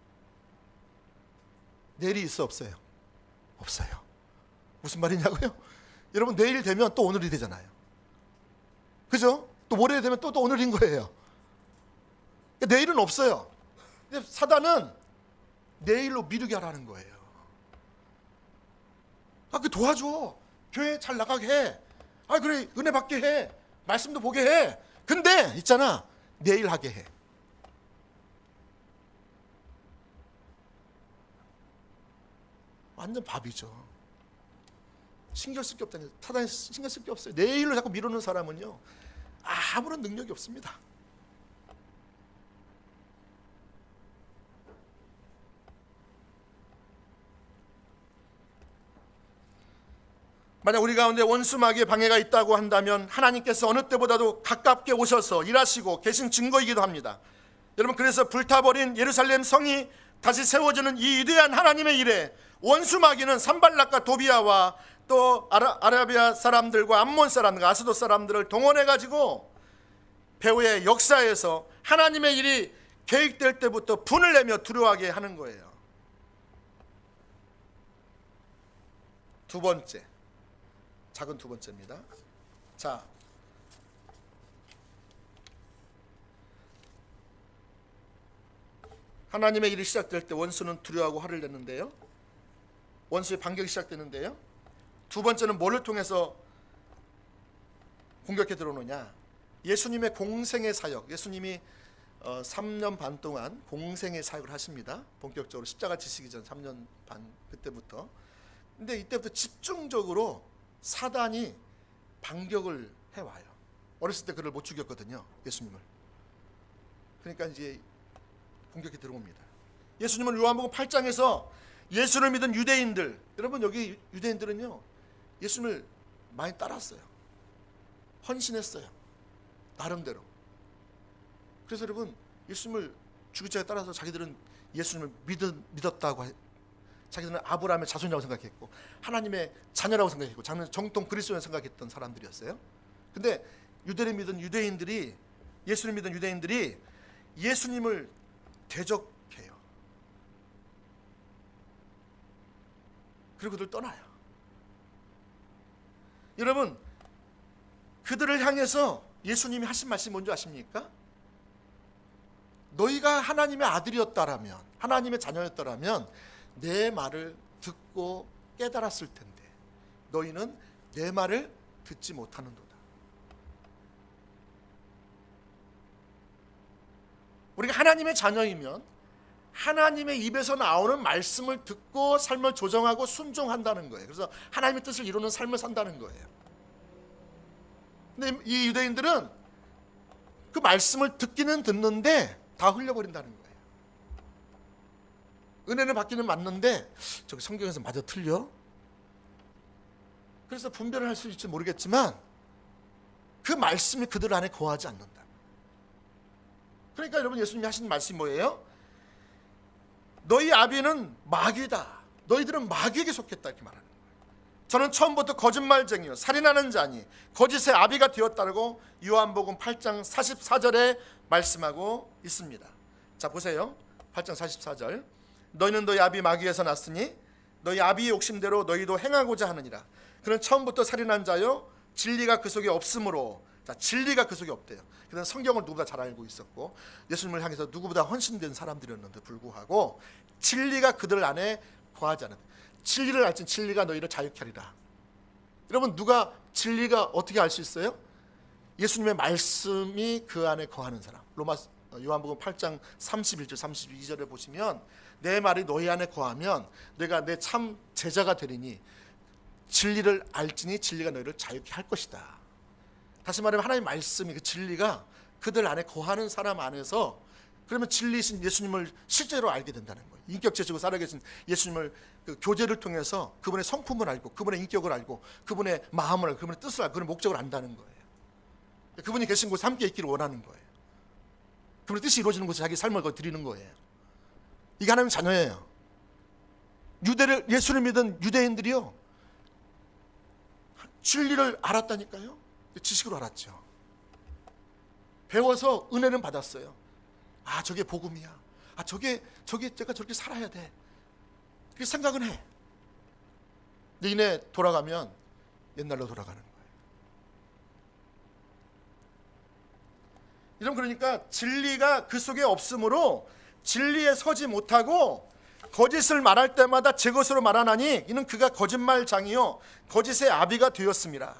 내일이 있어 없어요? 없어요. 무슨 말이냐고요? 여러분 내일 되면 또 오늘이 되잖아요. 그죠? 또 모레 되면 또 오늘인 거예요. 그러니까 내일은 없어요. 근데 사단은 내일로 미루게 하라는 거예요. 그 도와줘. 교회 잘 나가게 해. 아 그래 은혜 받게 해. 말씀도 보게 해. 근데 있잖아 내일 하게 해. 완전 밥이죠. 신경 쓸 게 없다니. 타당히 신경 쓸 게 없어요. 내일로 자꾸 미루는 사람은요 아무런 능력이 없습니다. 만약 우리 가운데 원수 마귀의 방해가 있다고 한다면 하나님께서 어느 때보다도 가깝게 오셔서 일하시고 계신 증거이기도 합니다. 여러분 그래서 불타버린 예루살렘 성이 다시 세워지는 이 위대한 하나님의 일에 원수 마귀는 산발락과 도비아와 또 아라비아 사람들과 암몬 사람들과 아스돗 사람들을 동원해가지고 배후의 역사에서 하나님의 일이 계획될 때부터 분을 내며 두려워하게 하는 거예요. 두 번째, 작은 두 번째입니다. 자, 하나님의 일이 시작될 때 원수는 두려워하고 화를 내는데요. 원수의 반격이 시작되는데요. 두 번째는 뭐를 통해서 공격해 들어오느냐? 예수님의 공생의 사역. 예수님이 3년 반 동안 공생의 사역을 하십니다. 본격적으로 십자가 지시기 전 3년 반 그때부터. 근데 이때부터 집중적으로 사단이 반격을 해와요. 어렸을 때 그를 못 죽였거든요. 예수님을. 그러니까 이제 공격이 들어옵니다. 예수님은 요한복음 8장에서 예수를 믿은 유대인들, 여러분 여기 유대인들은요 예수님을 많이 따랐어요. 헌신했어요. 나름대로. 그래서 여러분 예수님을 주기자에 따라서 자기들은 예수님을 믿었다고 자기들은 아브라함의 자손이라고 생각했고 하나님의 자녀라고 생각했고 자기는 정통 그리스도인 생각했던 사람들이었어요. 근데 유대를 믿은 유대인들이 예수를 믿은 유대인들이 예수님을 대적해요. 그리고 그들 떠나요. 여러분 그들을 향해서 예수님이 하신 말씀이 뭔지 아십니까? 너희가 하나님의 아들이었다라면 하나님의 자녀였다라면 내 말을 듣고 깨달았을 텐데 너희는 내 말을 듣지 못하는도다. 우리가 하나님의 자녀이면 하나님의 입에서 나오는 말씀을 듣고 삶을 조정하고 순종한다는 거예요. 그래서 하나님의 뜻을 이루는 삶을 산다는 거예요. 근데 이 유대인들은 그 말씀을 듣기는 듣는데 다 흘려버린다는 거예요. 은혜는 받기는 맞는데 저기 성경에서 맞아 틀려? 그래서 분별을 할 수 있을지 모르겠지만 그 말씀이 그들 안에 거하지 않는다. 그러니까 여러분 예수님이 하신 말씀이 뭐예요? 너희 아비는 마귀다. 너희들은 마귀에게 속했다 이렇게 말하는 거예요. 저는 처음부터 거짓말쟁이요 살인하는 자니 거짓의 아비가 되었다고 요한복음 8장 44절에 말씀하고 있습니다. 자 보세요. 8장 44절. 너희는 너희 아비 마귀에서 났으니 너희 아비의 욕심대로 너희도 행하고자 하느니라. 그는 처음부터 살인한 자요 진리가 그 속에 없으므로. 자 진리가 그 속에 없대요. 그는 성경을 누구보다 잘 알고 있었고 예수님을 향해서 누구보다 헌신된 사람들이었는데 불구하고 진리가 그들 안에 거하지 않는다. 진리를 알지 진리가 너희를 자유케 하리라. 여러분 누가 진리가 어떻게 알 수 있어요? 예수님의 말씀이 그 안에 거하는 사람. 요한복음 8장 31절 32절에 보시면 내 말이 너희 안에 거하면 내가 내 참 제자가 되리니 진리를 알지니 진리가 너희를 자유케 할 것이다. 다시 말하면 하나님의 말씀이 그 진리가 그들 안에 거하는 사람 안에서 그러면 진리이신 예수님을 실제로 알게 된다는 거예요. 인격체적으로 살아계신 예수님을 그 교제를 통해서 그분의 성품을 알고 그분의 인격을 알고 그분의 마음을 알고 그분의 뜻을 알고 그분의 목적을 안다는 거예요. 그분이 계신 곳에 함께 있기를 원하는 거예요. 그분의 뜻이 이루어지는 곳에 자기 삶을 드리는 거예요. 이게 하나님의 자녀예요. 예수를 믿은 유대인들이요 진리를 알았다니까요. 지식으로 알았죠. 배워서 은혜는 받았어요. 아 저게 복음이야. 아 저게 제가 저렇게 살아야 돼. 그렇게 생각은 해. 근데 이내 돌아가면 옛날로 돌아가는 거예요. 여러분 그러니까 진리가 그 속에 없으므로 진리에 서지 못하고 거짓을 말할 때마다 제 것으로 말하나니 이는 그가 거짓말장이요 거짓의 아비가 되었습니다.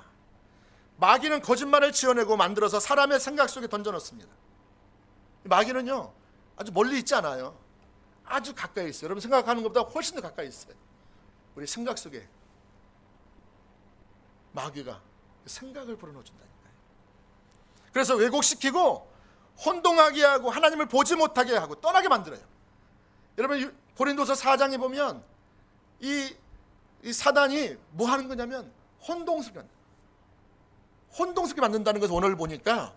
마귀는 거짓말을 지어내고 만들어서 사람의 생각 속에 던져놓습니다. 마귀는요 아주 멀리 있지 않아요. 아주 가까이 있어요. 여러분 생각하는 것보다 훨씬 더 가까이 있어요. 우리 생각 속에 마귀가 생각을 불어넣어준다니까요. 그래서 왜곡시키고 혼동하게 하고 하나님을 보지 못하게 하고 떠나게 만들어요. 여러분 고린도서 4장에 보면 이 사단이 뭐 하는 거냐면 혼동스럽게 만든다는 것을 오늘 보니까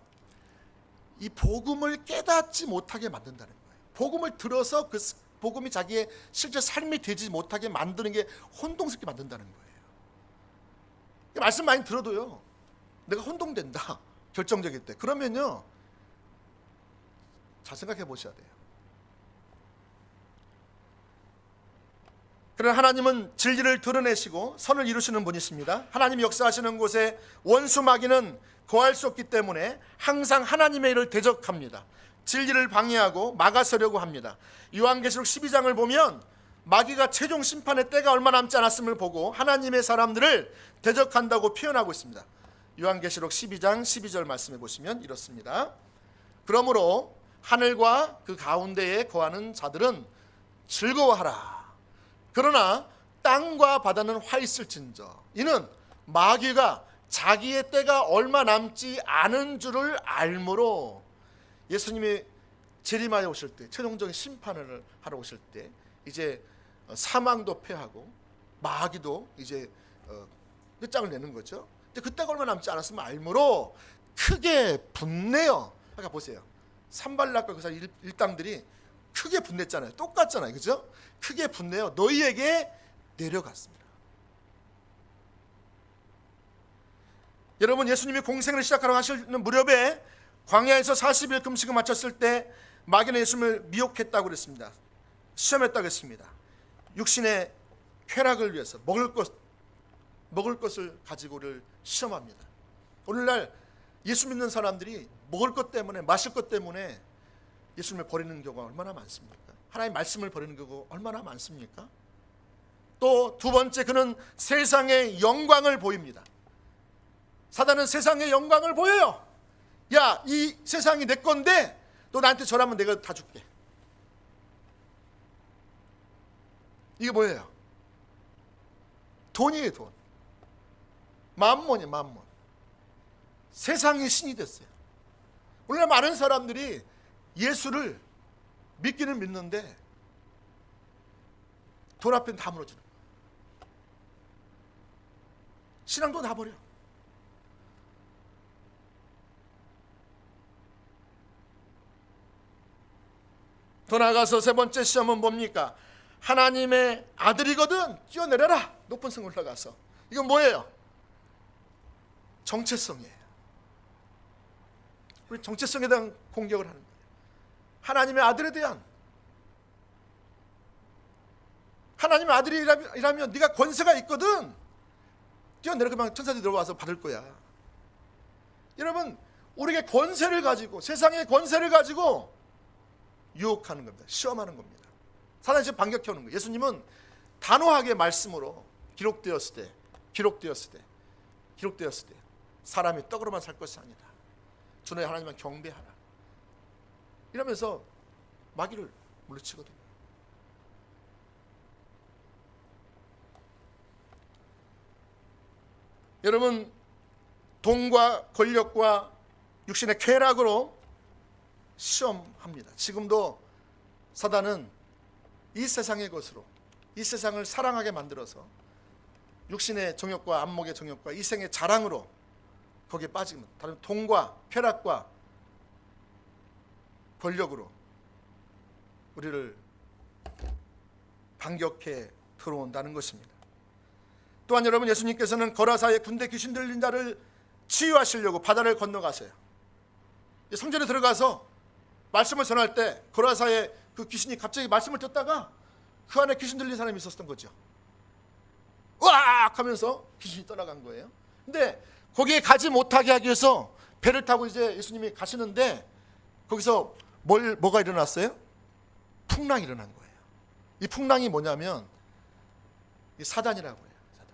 이 복음을 깨닫지 못하게 만든다는 거예요. 복음을 들어서 그 복음이 자기의 실제 삶이 되지 못하게 만드는 게 혼동스럽게 만든다는 거예요. 말씀 많이 들어도요 내가 혼동된다 결정적일 때 그러면요 잘 생각해 보셔야 돼요. 그러나 하나님은 진리를 드러내시고 선을 이루시는 분이십니다. 하나님이 역사하시는 곳에 원수 마귀는 거할 수 없기 때문에 항상 하나님의 일을 대적합니다. 진리를 방해하고 막아서려고 합니다. 요한계시록 12장을 보면 마귀가 최종 심판의 때가 얼마 남지 않았음을 보고 하나님의 사람들을 대적한다고 표현하고 있습니다. 요한계시록 12장 12절 말씀해 보시면 이렇습니다. 그러므로 하늘과 그 가운데에 거하는 자들은 즐거워하라. 그러나 땅과 바다는 화 있을진저 이는 마귀가 자기의 때가 얼마 남지 않은 줄을 알므로. 예수님이 재림하여 오실 때 최종적인 심판을 하러 오실 때 이제 사망도 패하고 마귀도 이제 끝장을 내는 거죠. 그 때가 얼마 남지 않았으면 알므로 크게 분내어. 아까 보세요. 산발락과 그 사이 일당들이 크게 분냈잖아요. 똑같잖아요. 그죠? 크게 분내어 너희에게 내려갔습니다. 여러분 예수님이 공생을 시작하러 하시는 무렵에 광야에서 40일 금식을 마쳤을 때 마귀는 예수님을 미혹했다고 그랬습니다. 시험했다고 했습니다. 육신의 쾌락을 위해서 먹을 것을 가지고를 시험합니다. 오늘날 예수 믿는 사람들이 먹을 것 때문에 마실 것 때문에 예수님을 버리는 경우가 얼마나 많습니까? 하나님의 말씀을 버리는 경우가 얼마나 많습니까? 또 두 번째 그는 세상의 영광을 보입니다. 사단은 세상의 영광을 보여요. 야, 이 세상이 내 건데 너 나한테 절하면 내가 다 줄게. 이게 뭐예요? 돈이에요. 돈. 만몬이에요. 만몬. 세상이 신이 됐어요. 오늘날 많은 사람들이 예수를 믿기는 믿는데 돈 앞엔 다 무너지는 거예요. 신앙도 다 버려. 더 나아가서 세 번째 시험은 뭡니까? 하나님의 아들이거든 뛰어내려라. 높은 성 올라가서. 이건 뭐예요? 정체성이에요. 우리 정체성에 대한 공격을 하는 거예요. 하나님의 아들에 대한. 하나님의 아들이라면 네가 권세가 있거든. 뛰어내려가면 천사들이 들어와서 받을 거야. 여러분 우리에게 권세를 가지고 세상의 권세를 가지고 유혹하는 겁니다. 시험하는 겁니다. 사단이 지금 반격해 오는 거예요. 예수님은 단호하게 말씀으로 기록되었을 때 사람이 떡으로만 살 것이 아니다. 주 너의 하나님만 경배하라. 이러면서 마귀를 물리치거든요. 여러분 돈과 권력과 육신의 쾌락으로 시험합니다. 지금도 사단은 이 세상의 것으로 이 세상을 사랑하게 만들어서 육신의 정욕과 안목의 정욕과 이생의 자랑으로 거기에 빠지면 다른 돈과 쾌락과 권력으로 우리를 반격해 들어온다는 것입니다. 또한 여러분 예수님께서는 거라사의 군대 귀신 들린 자를 치유하시려고 바다를 건너가세요. 성전에 들어가서 말씀을 전할 때 거라사의 그 귀신이 갑자기 말씀을 듣다가 그 안에 귀신 들린 사람이 있었던 거죠. 으악 하면서 귀신이 떠나간 거예요. 근데 거기에 가지 못하게 하기 위해서 배를 타고 이제 예수님이 가시는데 거기서 뭐가 일어났어요? 풍랑이 일어난 거예요. 이 풍랑이 뭐냐면 이 사단이라고 해요. 사단.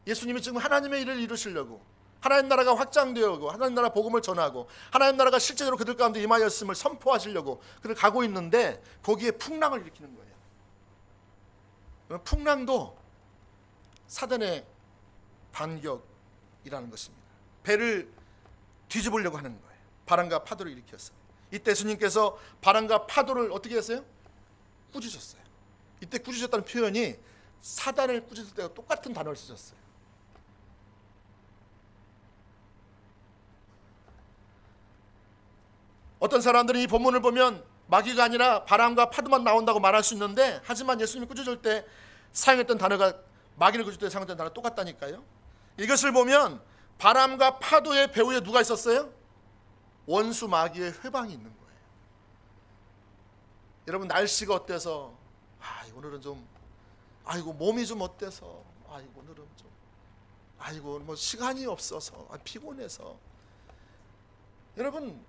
예수님이 지금 하나님의 일을 이루시려고, 하나님 나라가 확장되고 하나님 나라 복음을 전하고 하나님 나라가 실제로 그들 가운데 임하였음을 선포하시려고 그들 가고 있는데 거기에 풍랑을 일으키는 거예요. 풍랑도 사단의 반격이라는 것입니다. 배를 뒤집으려고 하는 거예요. 바람과 파도를 일으켰어요. 이때 예수님께서 바람과 파도를 어떻게 했어요? 꾸짖으셨어요. 이때 꾸짖으셨다는 표현이 사단을 꾸짖을 때와 똑같은 단어를 쓰셨어요. 어떤 사람들은 이 본문을 보면 마귀가 아니라 바람과 파도만 나온다고 말할 수 있는데, 하지만 예수님이 꾸짖을 때 사용했던 단어가 마귀를 꾸짖을 때 사용했던 단어가 똑같다니까요. 이것을 보면 바람과 파도의 배후에 누가 있었어요? 원수 마귀의 회방이 있는 거예요. 여러분, 날씨가 어때서 오늘은 좀 몸이 좀 어때서 오늘은 좀 뭐 시간이 없어서 피곤해서, 여러분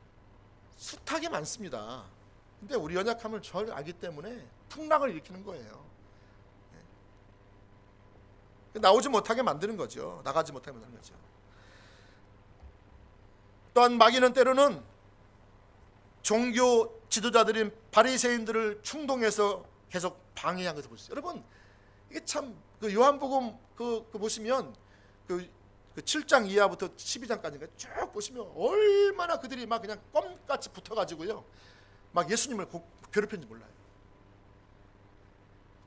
숱하게 많습니다. 근데 우리 연약함을 잘 알기 때문에 풍랑을 일으키는 거예요. 나오지 못하게 만드는 거죠. 나가지 못하게 만드는 거죠. 또한 마귀는 때로는 종교 지도자들인 바리새인들을 충동해서 계속 방해한 것을 보시죠. 여러분, 이게 참 그 요한복음 그 보시면 그 7장 이하부터 12장까지가 쭉 보시면 얼마나 그들이 막 그냥 껌같이 붙어가지고요, 막 예수님을 괴롭혔는지 몰라요.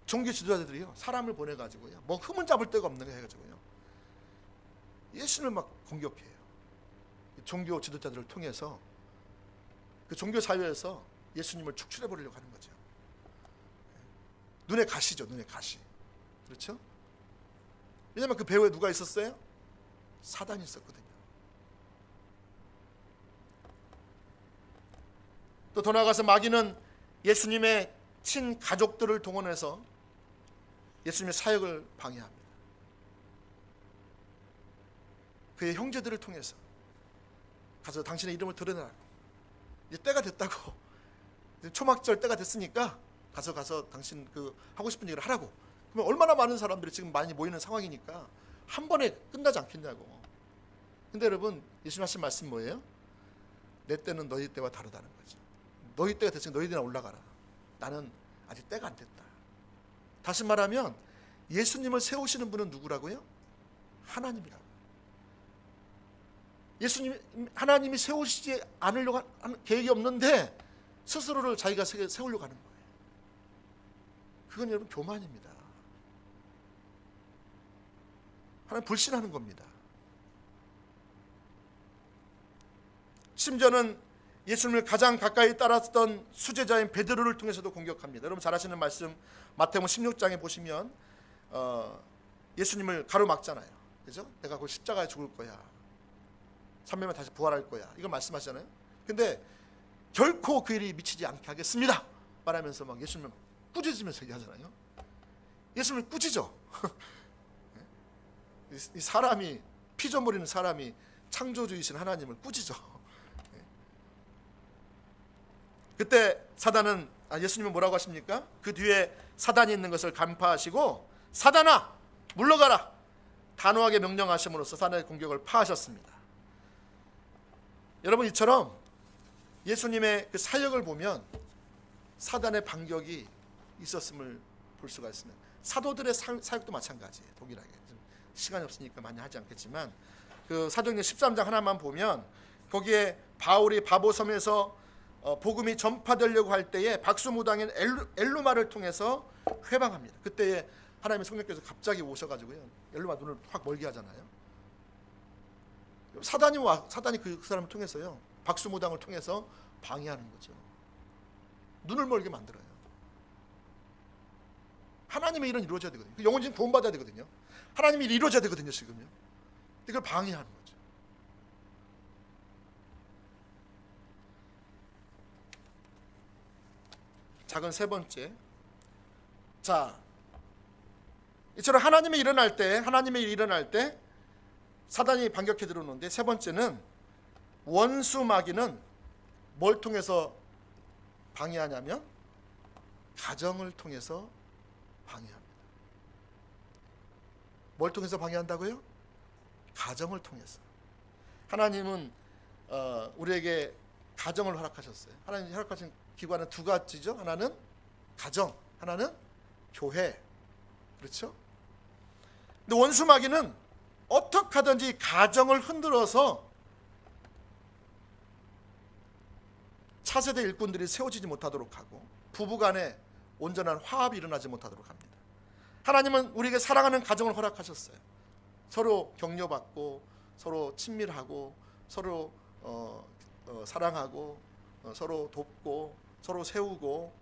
종교 지도자들이요, 사람을 보내가지고요, 뭐 흠은 잡을 데가 없는 거 해가지고요, 예수님을 막 공격해요. 종교 지도자들을 통해서 그 종교 사회에서 예수님을 축출해 버리려고 하는 거죠. 눈에 가시죠, 눈에 가시. 그렇죠? 왜냐하면 그 배후에 누가 있었어요? 사단이 있었거든요. 또 더 나아가서 마귀는 예수님의 친가족들을 동원해서 예수님의 사역을 방해합니다. 그의 형제들을 통해서 가서 당신의 이름을 드러내라고, 이제 때가 됐다고, 초막절 때가 됐으니까 가서 당신 그 하고 싶은 얘기를 하라고. 그러면 얼마나 많은 사람들이 지금 많이 모이는 상황이니까 한 번에 끝나지 않겠냐고. 근데 여러분, 예수님 하신 말씀 뭐예요? 내 때는 너희 때와 다르다는 거죠. 너희 때가 됐으니 너희들이나 올라가라. 나는 아직 때가 안 됐다. 다시 말하면 예수님을 세우시는 분은 누구라고요? 하나님이라고. 하나님이 세우시지 않으려고 하는 계획이 없는데 스스로를 자기가 세우려고 하는 거예요. 그건 여러분 교만입니다. 하나님 불신하는 겁니다. 심지어는 예수님을 가장 가까이 따랐던 수제자인 베드로를 통해서도 공격합니다. 여러분 잘 아시는 말씀, 마태복음 16장에 보시면 예수님을 가로막잖아요. 그죠? 내가 그 십자가에 죽을 거야, 3일만 다시 부활할 거야, 이걸 말씀하시잖아요. 근데 결코 그 일이 미치지 않게 하겠습니다 말하면서 막 예수님을 꾸짖으면서 얘기하잖아요. 예수님을 꾸짖어. 이 사람이, 피조물인 사람이 창조주이신 하나님을 꾸짖어. 그때 사단은, 예수님은 뭐라고 하십니까? 그 뒤에 사단이 있는 것을 간파하시고 사단아 물러가라 단호하게 명령하심으로써 사단의 공격을 파하셨습니다. 여러분, 이처럼 예수님의 그 사역을 보면 사단의 반격이 있었음을 볼 수가 있습니다. 사도들의 사역도 마찬가지예요. 동일하게. 시간이 없으니까 많이 하지 않겠지만 그 사도행전 13장 하나만 보면 거기에 바울이 바보섬에서 복음이 전파되려고 할 때에 박수무당인 엘루마를 통해서 회방합니다. 그때에 하나님의 성령께서 갑자기 오셔가지고요, 엘루마 눈을 확 멀게 하잖아요. 사단이 그 사람을 통해서요, 박수무당을 통해서 방해하는 거죠. 눈을 멀게 만들어요. 하나님의 일은 이루어져야 되거든요. 영혼진 구원받아야 되거든요. 하나님의 일이 이루어져야 되거든요, 지금요. 이걸 방해하는 거죠. 작은 세 번째. 자, 이처럼 하나님의 일이 일어날 때 사단이 반격해 들어오는데, 세 번째는 원수 마귀는 뭘 통해서 방해하냐면 가정을 통해서 방해합니다. 뭘 통해서 방해한다고요? 가정을 통해서. 하나님은 우리에게 가정을 허락하셨어요. 하나님이 허락하신 기관은 두 가지죠. 하나는 가정, 하나는 교회. 그렇죠? 근데 원수 마귀는 어떻게 하든지 가정을 흔들어서 차세대 일꾼들이 세워지지 못하도록 하고 부부간에 온전한 화합이 일어나지 못하도록 합니다. 하나님은 우리에게 사랑하는 가정을 허락하셨어요. 서로 격려받고 서로 친밀하고 서로 사랑하고 서로 돕고 서로 세우고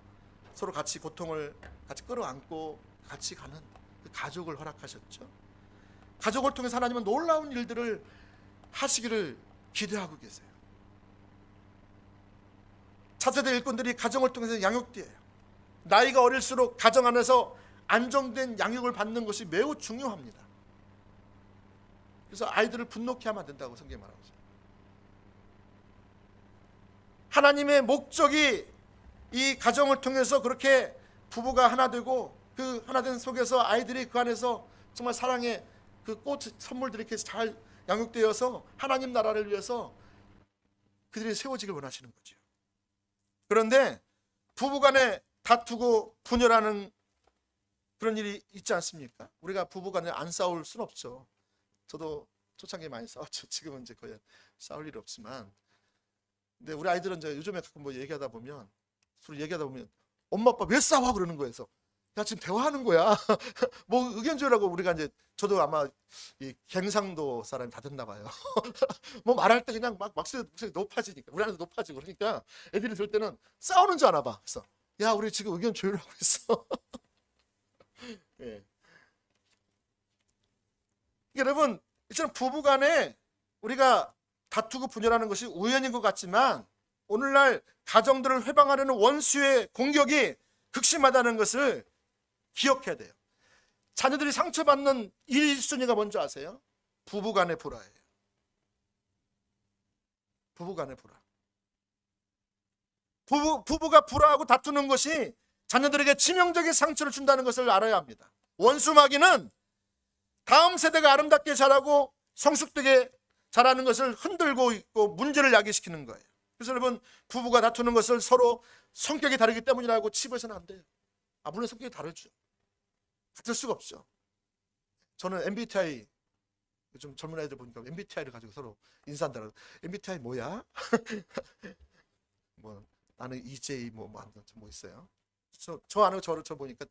서로 같이 고통을 같이 끌어안고 같이 가는 그 가족을 허락하셨죠. 가족을 통해서 하나님은 놀라운 일들을 하시기를 기대하고 계세요. 차세대 일꾼들이 가정을 통해서 양육돼요. 나이가 어릴수록 가정 안에서 안정된 양육을 받는 것이 매우 중요합니다. 그래서 아이들을 분노케 하면 안 된다고 성경이 말하고 있어요. 하나님의 목적이 이 가정을 통해서 그렇게 부부가 하나 되고 그 하나 된 속에서 아이들이 그 안에서 정말 사랑의 그 꽃 선물들이 이렇게 잘 양육되어서 하나님 나라를 위해서 그들이 세워지길 원하시는 거죠. 그런데 부부간에 다투고 분열하는 그런 일이 있지 않습니까? 우리가 부부간에 안 싸울 순 없죠. 저도 초창기에 많이 싸웠죠. 지금은 이제 거의 싸울 일이 없지만, 근데 우리 아이들은 이제 요즘에 가끔 뭐 얘기하다 보면 서로 얘기하다 보면 엄마 아빠 왜 싸워 그러는 거예요. 그래서 야 지금 대화하는 거야. 뭐 의견 줘라고. 우리가 이제 저도 아마 이 경상도 사람이 다 됐나 봐요. 뭐 말할 때 그냥 막 목소리 높아지니까 우리 안에서 높아지고 그러니까 애들이 들을 때는 싸우는 줄 아나 봐. 그래서 야 우리 지금 의견 조율하고 있어. 예. 여러분 이처럼 부부간에 우리가 다투고 분열하는 것이 우연인 것 같지만 오늘날 가정들을 회방하려는 원수의 공격이 극심하다는 것을 기억해야 돼요. 자녀들이 상처받는 1순위가 뭔지 아세요? 부부간의 불화예요. 부부간의 불화. 부부가 불화하고 다투는 것이 자녀들에게 치명적인 상처를 준다는 것을 알아야 합니다. 원수 마귀는 다음 세대가 아름답게 자라고 성숙되게 자라는 것을 흔들고 있고 문제를 야기시키는 거예요. 그래서 여러분 부부가 다투는 것을 서로 성격이 다르기 때문이라고 치부해서는 안 돼요. 물론 성격이 다르죠. 같을 수가 없죠. 저는 MBTI 요즘 젊은 아이들 보니까 MBTI를 가지고 서로 인사한다고. MBTI 뭐야? 뭐 나는 EJ 뭐 있어요. 저 안에 저를 보니까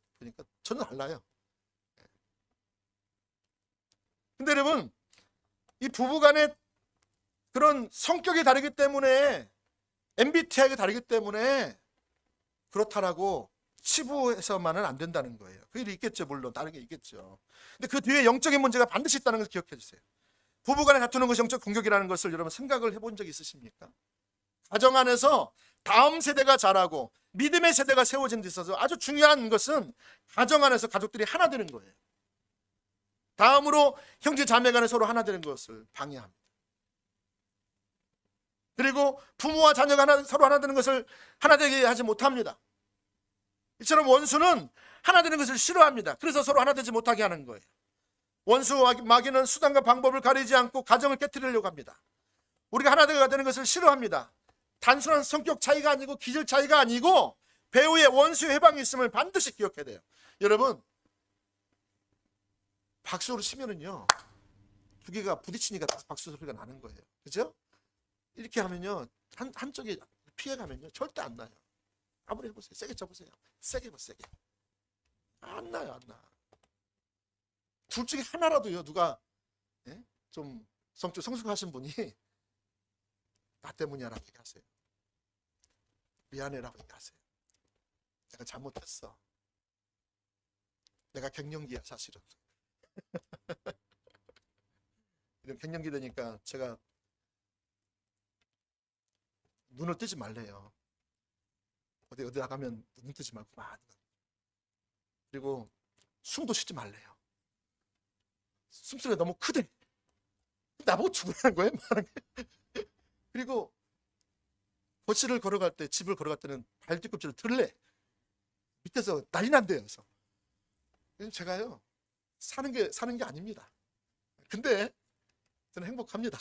저는 달라요. 근데 여러분 이 부부간에 그런 성격이 다르기 때문에 MBTI가 다르기 때문에 그렇다라고 치부해서만은 안 된다는 거예요. 그 일이 있겠죠. 물론 다른 게 있겠죠. 근데 그 뒤에 영적인 문제가 반드시 있다는 것을 기억해 주세요. 부부간에 다투는 것이 영적 공격이라는 것을 여러분 생각을 해본 적이 있으십니까? 가정 안에서 다음 세대가 자라고 믿음의 세대가 세워진 데 있어서 아주 중요한 것은 가정 안에서 가족들이 하나 되는 거예요. 다음으로 형제 자매 간에 서로 하나 되는 것을 방해합니다. 그리고 부모와 자녀가 서로 하나 되는 것을 하나 되게 하지 못합니다. 이처럼 원수는 하나 되는 것을 싫어합니다. 그래서 서로 하나 되지 못하게 하는 거예요. 원수 마귀는 수단과 방법을 가리지 않고 가정을 깨트리려고 합니다. 우리가 하나 되는 것을 싫어합니다. 단순한 성격 차이가 아니고 기질 차이가 아니고 배우의 원수의 해방이 있음을 반드시 기억해야 돼요. 여러분 박수를 치면은요 두 개가 부딪히니까 박수 소리가 나는 거예요. 그죠? 이렇게 하면요 한쪽이 피해가면요 절대 안 나요. 아무리 해보세요. 세게 쳐보세요. 세게 해보세요. 세게. 안 나요. 안 나. 둘 중에 하나라도요 누가 좀 성숙하신 분이 나 때문이야라고 얘기하세요. 미안해라고 얘기하세요. 내가 잘못했어. 내가 갱년기야 사실은. 이런 갱년기 되니까 제가 눈을 뜨지 말래요. 어디 나가면 눈 뜨지 말고 그리고 숨도 쉬지 말래요. 숨소리가 너무 크대. 나보고 죽으라는 거예요. 그리고 거실을 걸어갈 때 집을 걸어갈 때는 발 뒤꿈치를 들래. 밑에서 난리 난대요. 그래서 제가요 사는 게 아닙니다. 근데 저는 행복합니다.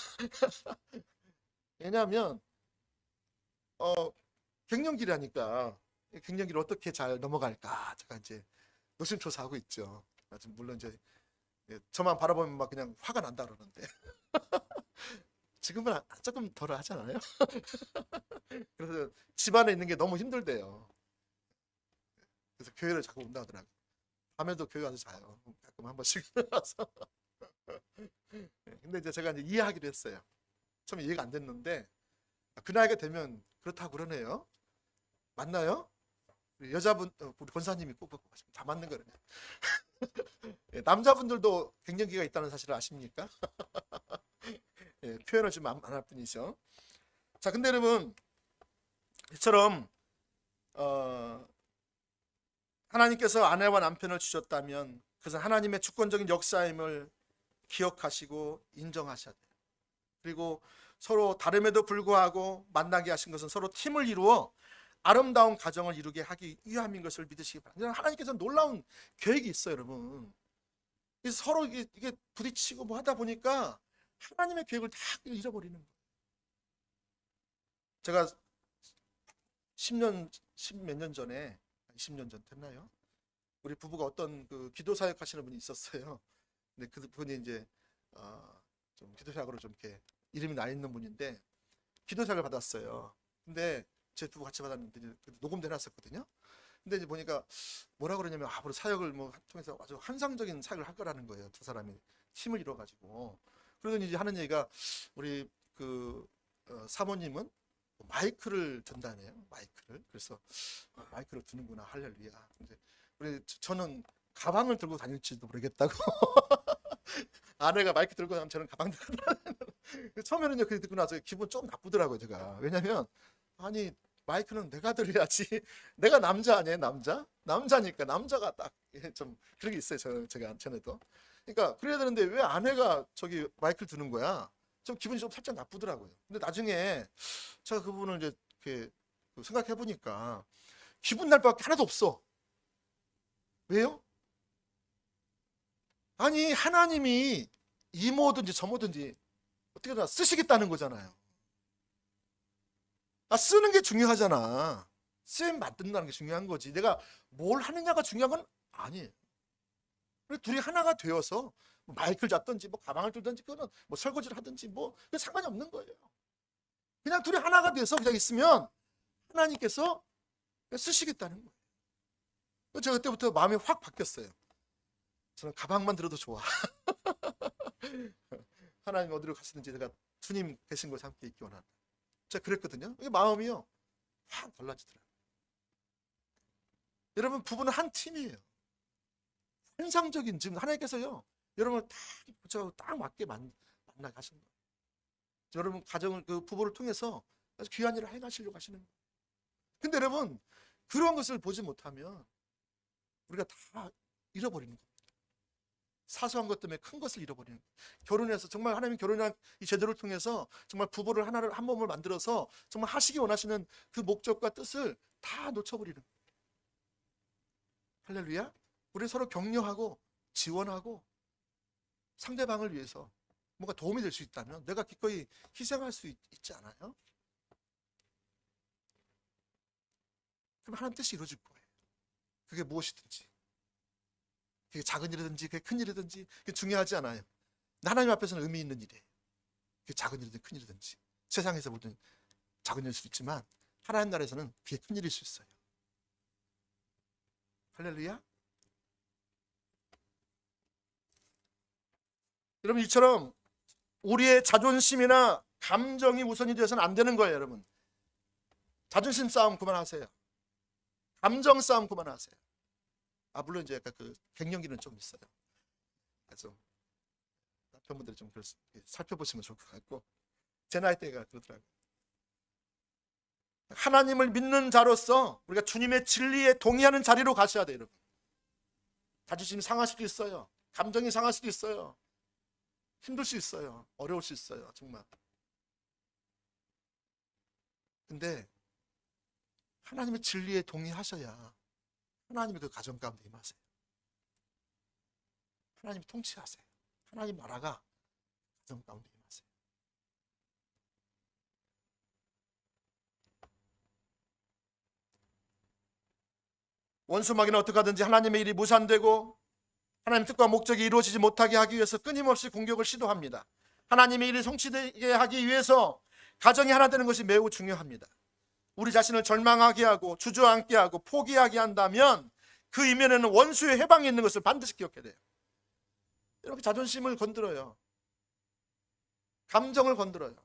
왜냐하면 갱년기라니까 갱년기를 어떻게 잘 넘어갈까 제가 이제 노심초사하고 있죠. 물론 이제 저만 바라보면 막 그냥 화가 난다 그러는데 지금은 조금 덜 하잖아요. 그래서 집안에 있는 게 너무 힘들대요. 그래서 교회를 자꾸 온다 하더라고요. 밤에도 교회 가서 자요. 가끔 한 번씩 와서. 근데 이제 제가 이제 이해하기로 했어요. 처음에 이해가 안 됐는데 그 나이가 되면 그렇다고 그러네요. 맞나요? 여자분 우리 권사님이 꼭 다 맞는 거네요. 남자분들도 갱년기가 있다는 사실을 아십니까? 예, 표현을 좀 안 할 뿐이죠. 자, 근데 여러분 이처럼 하나님께서 아내와 남편을 주셨다면 그것은 하나님의 주권적인 역사임을 기억하시고 인정하셔야 돼요. 그리고 서로 다름에도 불구하고 만나게 하신 것은 서로 팀을 이루어 아름다운 가정을 이루게 하기 위함인 것을 믿으시기 바랍니다. 하나님께서 놀라운 계획이 있어요, 여러분. 그래서 서로 이게 부딪히고 뭐 하다 보니까 하나님의 계획을 다 잃어버리는 거예요. 제가 10몇 년 전에 20년 전 됐나요? 우리 부부가 어떤 그 기도 사역 하시는 분이 있었어요. 근데 그분이 이제 좀 기도 사역으로 좀 이렇게 이름이 나 있는 분인데 기도 사역을 받았어요. 근데 제 부부 같이 받았는데 녹음돼 놨었거든요. 근데 이제 보니까 뭐라 그러냐면 앞으로 사역을 뭐 통해서 아주 환상적인 사역을 할 거라는 거예요. 두 사람이 팀을 이뤄 가지고. 그러더니 이제 하는 얘기가 우리 그 사모님은 마이크를 전달해요. 마이크를. 그래서 마이크를 두는구나. 할렐루야. 근데 저는 가방을 들고 다닐지도 모르겠다고. 아내가 마이크 들고 나면 저는 가방 들고 다니는. 처음에는요 그게 듣고 나서 기분 좀 나쁘더라고요 제가. 왜냐면 아니 마이크는 내가 들어야지. 내가 남자 아니에요 남자? 남자니까 남자가 딱 좀 그런 게 있어요 제가 전에도. 그러니까 그래야 되는데 왜 아내가 저기 마이크를 두는 거야? 좀 기분이 좀 살짝 나쁘더라고요. 근데 나중에 제가 그 부분을 이제 이렇게 생각해 보니까 기분 날 밖에 하나도 없어. 왜요? 아니 하나님이 이모든지 저모든지 어떻게든 쓰시겠다는 거잖아요. 쓰는 게 중요하잖아. 쓰임 만든다는 게 중요한 거지. 내가 뭘 하느냐가 중요한 건 아니에요. 그래서 둘이 하나가 되어서 뭐 마이크를 잡든지 뭐 가방을 들든지 그거는 뭐 설거지를 하든지 뭐 상관이 없는 거예요. 그냥 둘이 하나가 돼서 그냥 있으면 하나님께서 쓰시겠다는 거예요. 제가 그때부터 마음이 확 바뀌었어요. 저는 가방만 들어도 좋아. 하나님 어디로 가시든지 제가 주님 계신 곳에 함께 있기 원한다. 제가 그랬거든요. 이게 마음이요 확 달라지더라고요. 여러분 부부는 한 팀이에요. 환상적인 지금 하나님께서요 여러분을 딱 맞게 만나게 하시는 거예요. 여러분 가정을 그 부부를 통해서 아주 귀한 일을 행하시려고 하시는 거예요. 근데 여러분 그런 것을 보지 못하면 우리가 다 잃어버리는 겁니다. 사소한 것 때문에 큰 것을 잃어버리는 거예요. 결혼해서 정말 하나님 결혼한 이 제도를 통해서 정말 부부를 하나를 한 몸을 만들어서 정말 하시기 원하시는 그 목적과 뜻을 다 놓쳐버리는 거예요. 할렐루야. 우리 서로 격려하고 지원하고 상대방을 위해서 뭔가 도움이 될 수 있다면 내가 기꺼이 희생할 수 있지 않아요? 그럼 하나님 뜻이 이루어질 거예요. 그게 무엇이든지, 그게 작은 일이든지 그게 큰 일이든지 그게 중요하지 않아요. 하나님 앞에서는 의미 있는 일이에요. 그게 작은 일이든 큰 일이든지. 세상에서 모든 작은 일일 수 있지만 하나님 나라에서는 그게 큰 일일 수 있어요. 할렐루야. 여러분 이처럼 우리의 자존심이나 감정이 우선이 되어서는 안 되는 거예요. 여러분 자존심 싸움 그만하세요. 감정 싸움 그만하세요. 물론 이제 약간 그 갱년기는 좀 있어요. 그래서 남편분들이 좀 살펴보시면 좋을 것 같고 제 나이 때가 그렇더라고요. 하나님을 믿는 자로서 우리가 주님의 진리에 동의하는 자리로 가셔야 돼요. 여러분 자존심이 상할 수도 있어요. 감정이 상할 수도 있어요. 힘들 수 있어요. 어려울 수 있어요. 정말. 근데 하나님의 진리에 동의하셔야 하나님이 그 가정 가운데 임하세요. 하나님이 통치하세요. 하나님 나라가 가정 가운데 임하세요. 원수 마귀는 어떻게 하든지 하나님의 일이 무산되고 하나님 뜻과 목적이 이루어지지 못하게 하기 위해서 끊임없이 공격을 시도합니다. 하나님의 일이 성취되게 하기 위해서 가정이 하나 되는 것이 매우 중요합니다. 우리 자신을 절망하게 하고 주저앉게 하고 포기하게 한다면 그 이면에는 원수의 해방이 있는 것을 반드시 기억해야 돼요. 이렇게 자존심을 건드려요. 감정을 건드려요.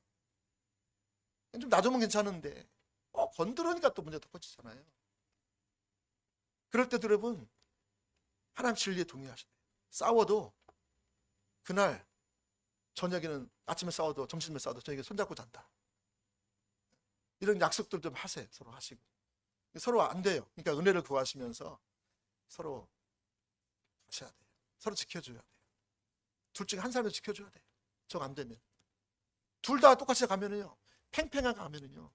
좀 놔두면 괜찮은데 건드리니까 또 문제가 더 커지잖아요. 그럴 때도 여러분 하나님 진리에 동의하셔야 돼요. 싸워도 그날 저녁에는 아침에 싸워도 점심에 싸워도 저녁에 손잡고 잔다. 이런 약속들 좀 하세요. 서로 하시고. 서로 안 돼요. 그러니까 은혜를 구하시면서 서로 하셔야 돼요. 서로 지켜줘야 돼요. 둘 중에 한 사람을 지켜줘야 돼요. 저 안 되면. 둘 다 똑같이 가면은요. 팽팽하게 가면은요.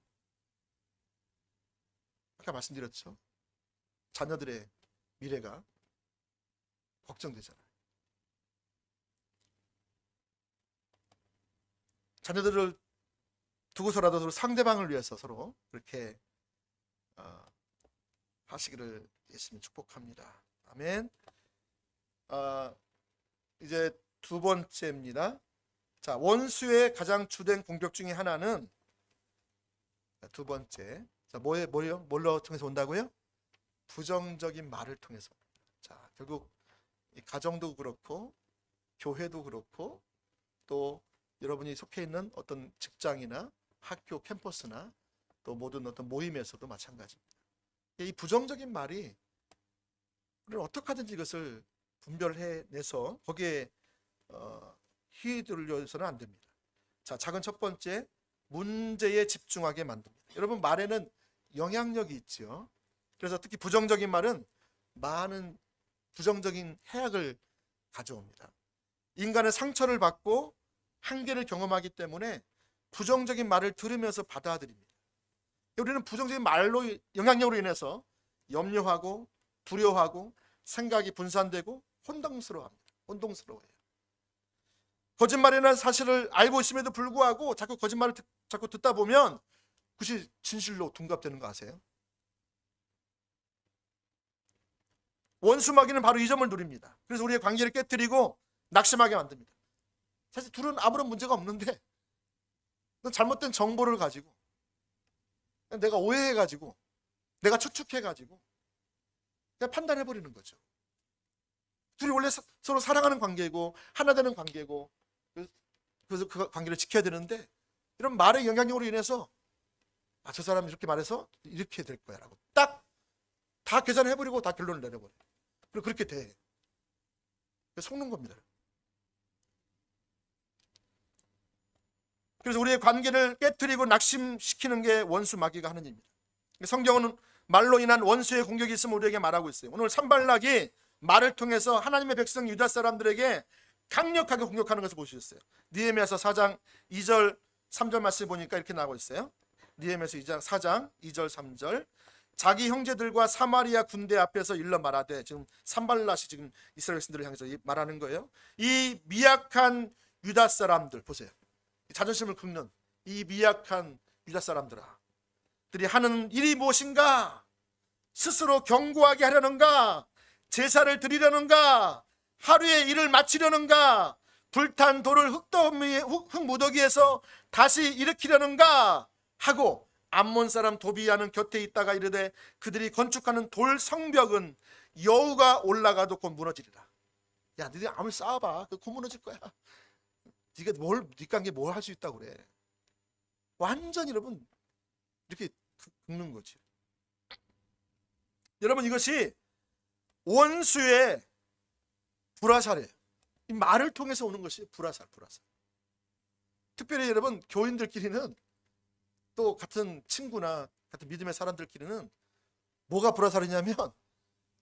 아까 말씀드렸죠. 자녀들의 미래가 걱정되잖아요. 자녀들을 두고서라도 서로 상대방을 위해서 서로 그렇게 하시기를 예수님 축복합니다. 아멘. 이제 두 번째입니다. 자, 원수의 가장 주된 공격 중에 하나는 두 번째. 자, 뭘로 통해서 온다고요? 부정적인 말을 통해서. 자, 결국 이 가정도 그렇고 교회도 그렇고 또 여러분이 속해 있는 어떤 직장이나 학교 캠퍼스나 또 모든 어떤 모임에서도 마찬가지입니다. 이 부정적인 말이 우리를 어떻게 하든지 이것을 분별해내서 거기에 휘둘려서는 안 됩니다. 자, 작은 첫 번째, 문제에 집중하게 만듭니다. 여러분 말에는 영향력이 있죠. 그래서 특히 부정적인 말은 많은 부정적인 해악을 가져옵니다. 인간은 상처를 받고 한계를 경험하기 때문에 부정적인 말을 들으면서 받아들입니다. 우리는 부정적인 말로 영향력으로 인해서 염려하고 두려워하고 생각이 분산되고 혼동스러워해요. 거짓말이라는 사실을 알고 있음에도 불구하고 자꾸 거짓말을 자꾸 듣다 보면 그것이 진실로 둔갑되는 거 아세요? 원수 마귀는 바로 이 점을 노립니다. 그래서 우리의 관계를 깨뜨리고 낙심하게 만듭니다. 사실 둘은 아무런 문제가 없는데 잘못된 정보를 가지고 내가 오해해가지고 내가 추측해가지고 그냥 판단해버리는 거죠. 둘이 원래 서로 사랑하는 관계고 하나 되는 관계고 그래서 그 관계를 지켜야 되는데 이런 말의 영향력으로 인해서 저 사람이 이렇게 말해서 이렇게 될 거야 라고 딱 다 계산해버리고 다 결론을 내려버려요. 그리고 그렇게 돼. 속는 겁니다. 그래서 우리의 관계를 깨뜨리고 낙심시키는 게 원수 마귀가 하는 일입니다. 성경은 말로 인한 원수의 공격이 있음을 우리에게 말하고 있어요. 오늘 산발락이 말을 통해서 하나님의 백성 유다 사람들에게 강력하게 공격하는 것을 보셨어요. 느헤미야서 4장 2절 3절 말씀 보니까 이렇게 나오고 있어요. 느헤미야서 4장 2절 3절 자기 형제들과 사마리아 군대 앞에서 일러 말하되, 지금 산발락이 지금 이스라엘 백성들을 향해서 말하는 거예요. 이 미약한 유다 사람들 보세요. 자존심을 긁는 이 미약한 유다 사람들아, 들이 하는 일이 무엇인가? 스스로 견고하게 하려는가? 제사를 드리려는가? 하루의 일을 마치려는가? 불탄 돌을 흙무더기에서 다시 일으키려는가? 하고 암몬 사람 도비야는 곁에 있다가 이르되 그들이 건축하는 돌 성벽은 여우가 올라가도 곧 무너지리라. 야, 너희들 아무리 쌓아봐, 곧 무너질 거야. 네가 네 관계 뭘 할 수 있다고 그래. 완전히 여러분 이렇게 긁는 거지. 여러분 이것이 원수의 불화살이에요. 이 말을 통해서 오는 것이 불화살. 특별히 여러분 교인들끼리는 또 같은 친구나 같은 믿음의 사람들끼리는 뭐가 불화살이냐면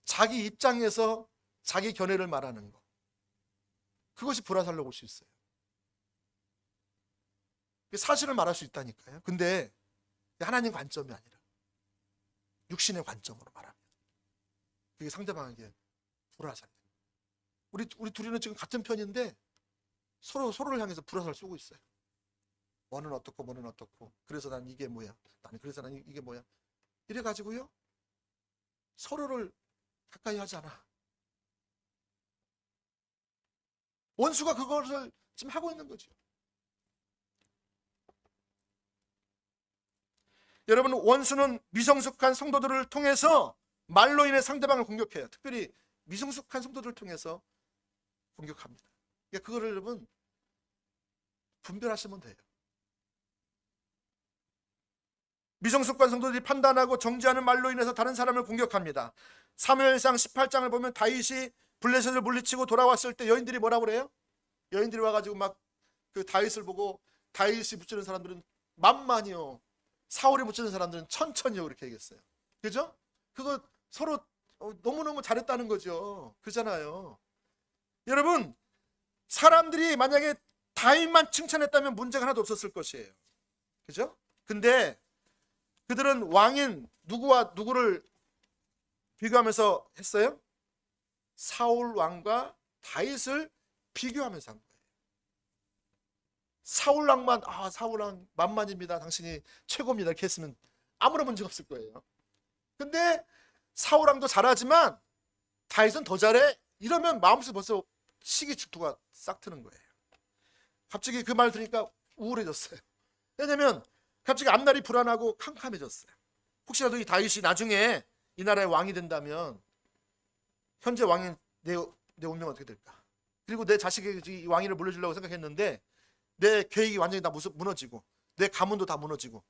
자기 입장에서 자기 견해를 말하는 거. 그것이 불화살로 볼 수 있어요. 사실을 말할 수 있다니까요. 근데 하나님 관점이 아니라 육신의 관점으로 말합니다. 그게 상대방에게 불화살. 우리 둘이는 지금 같은 편인데 서로를 향해서 불화살 쏘고 있어요. 뭐는 어떻고 뭐는 어떻고. 그래서 난 이게 뭐야. 나는 그래서 난 이게 뭐야. 이래 가지고요. 서로를 가까이 하지 않아. 원수가 그것을 지금 하고 있는 거죠. 여러분, 원수는 미성숙한 성도들을 통해서 말로 인해 상대방을 공격해요. 특별히 미성숙한 성도들을 통해서 공격합니다. 그러니까 그거를 여러분 분별하시면 돼요. 미성숙한 성도들이 판단하고 정죄하는 말로 인해서 다른 사람을 공격합니다. 사무엘상 18장을 보면 다윗이 블레셋을 물리치고 돌아왔을 때 여인들이 뭐라고 그래요? 여인들이 와가지고 막 그 다윗을 보고 다윗이 붙이는 사람들은 만만이요, 사울이 붙이는 사람들은 천천히요, 그렇게 얘기했어요. 그죠? 그거 서로 너무너무 잘했다는 거죠. 그잖아요. 여러분, 사람들이 만약에 다윗만 칭찬했다면 문제가 하나도 없었을 것이에요. 그죠? 근데 그들은 왕인 누구와 누구를 비교하면서 했어요? 사울 왕과 다윗을 비교하면서 한 거예요. 사울 왕만, 사울 왕 만만입니다, 당신이 최고입니다, 이렇게 했으면 아무런 문제가 없을 거예요. 근데 사울 왕도 잘하지만 다윗은 더 잘해, 이러면 마음속에 벌써 시기 질투가 싹 트는 거예요. 갑자기 그 말 들으니까 우울해졌어요. 왜냐면 갑자기 앞날이 불안하고 캄캄해졌어요. 혹시라도 이 다윗이 나중에 이 나라의 왕이 된다면 현재 왕인 내 운명은 어떻게 될까? 그리고 내 자식이 왕위를 물려주려고 생각했는데 내 계획이 완전히 다 무너지고 내 가문도 다 무너지고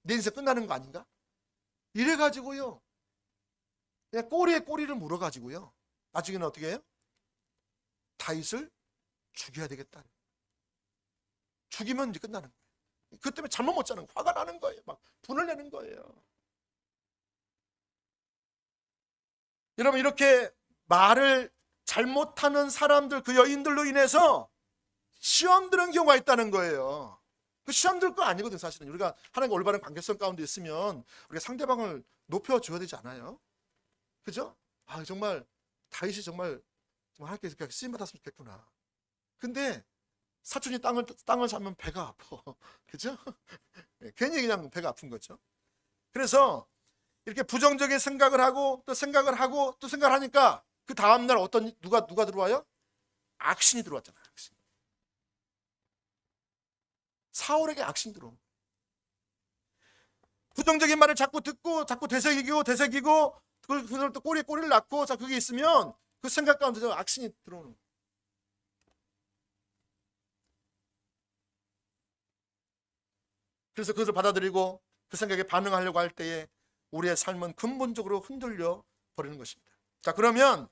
내 인생 끝나는 거 아닌가? 이래가지고요, 그냥 꼬리에 꼬리를 물어가지고요, 나중에는 어떻게 해요? 다윗을 죽여야 되겠다. 죽이면 이제 끝나는 거예요. 그 때문에 잠 못 자는 거예요. 화가 나는 거예요. 막 분을 내는 거예요. 여러분, 이렇게 말을 잘못하는 사람들, 그 여인들로 인해서 시험 드는 경우가 있다는 거예요. 그 시험 들 거 아니거든. 사실은 우리가 하나님과 올바른 관계성 가운데 있으면 우리가 상대방을 높여줘야 되지 않아요? 그죠? 정말 다윗이 정말 하나님께 쓰임 받았으면 좋겠구나. 근데 사촌이 땅을 사면 배가 아파. 그죠? 괜히 그냥 배가 아픈 거죠. 그래서 이렇게 부정적인 생각을 하고 또 생각을 하고 또 생각을 하니까 그 다음날 누가 들어와요? 악신이 들어왔잖아요. 악신. 사울에게 악신이 들어온 거예요. 부정적인 말을 자꾸 듣고 자꾸 되새기고 그걸 또 꼬리에 꼬리를 낳고 자, 그게 있으면 그 생각 가운데서 악신이 들어오는 거예요. 그래서 그것을 받아들이고 그 생각에 반응하려고 할 때에 우리의 삶은 근본적으로 흔들려 버리는 것입니다. 자, 그러면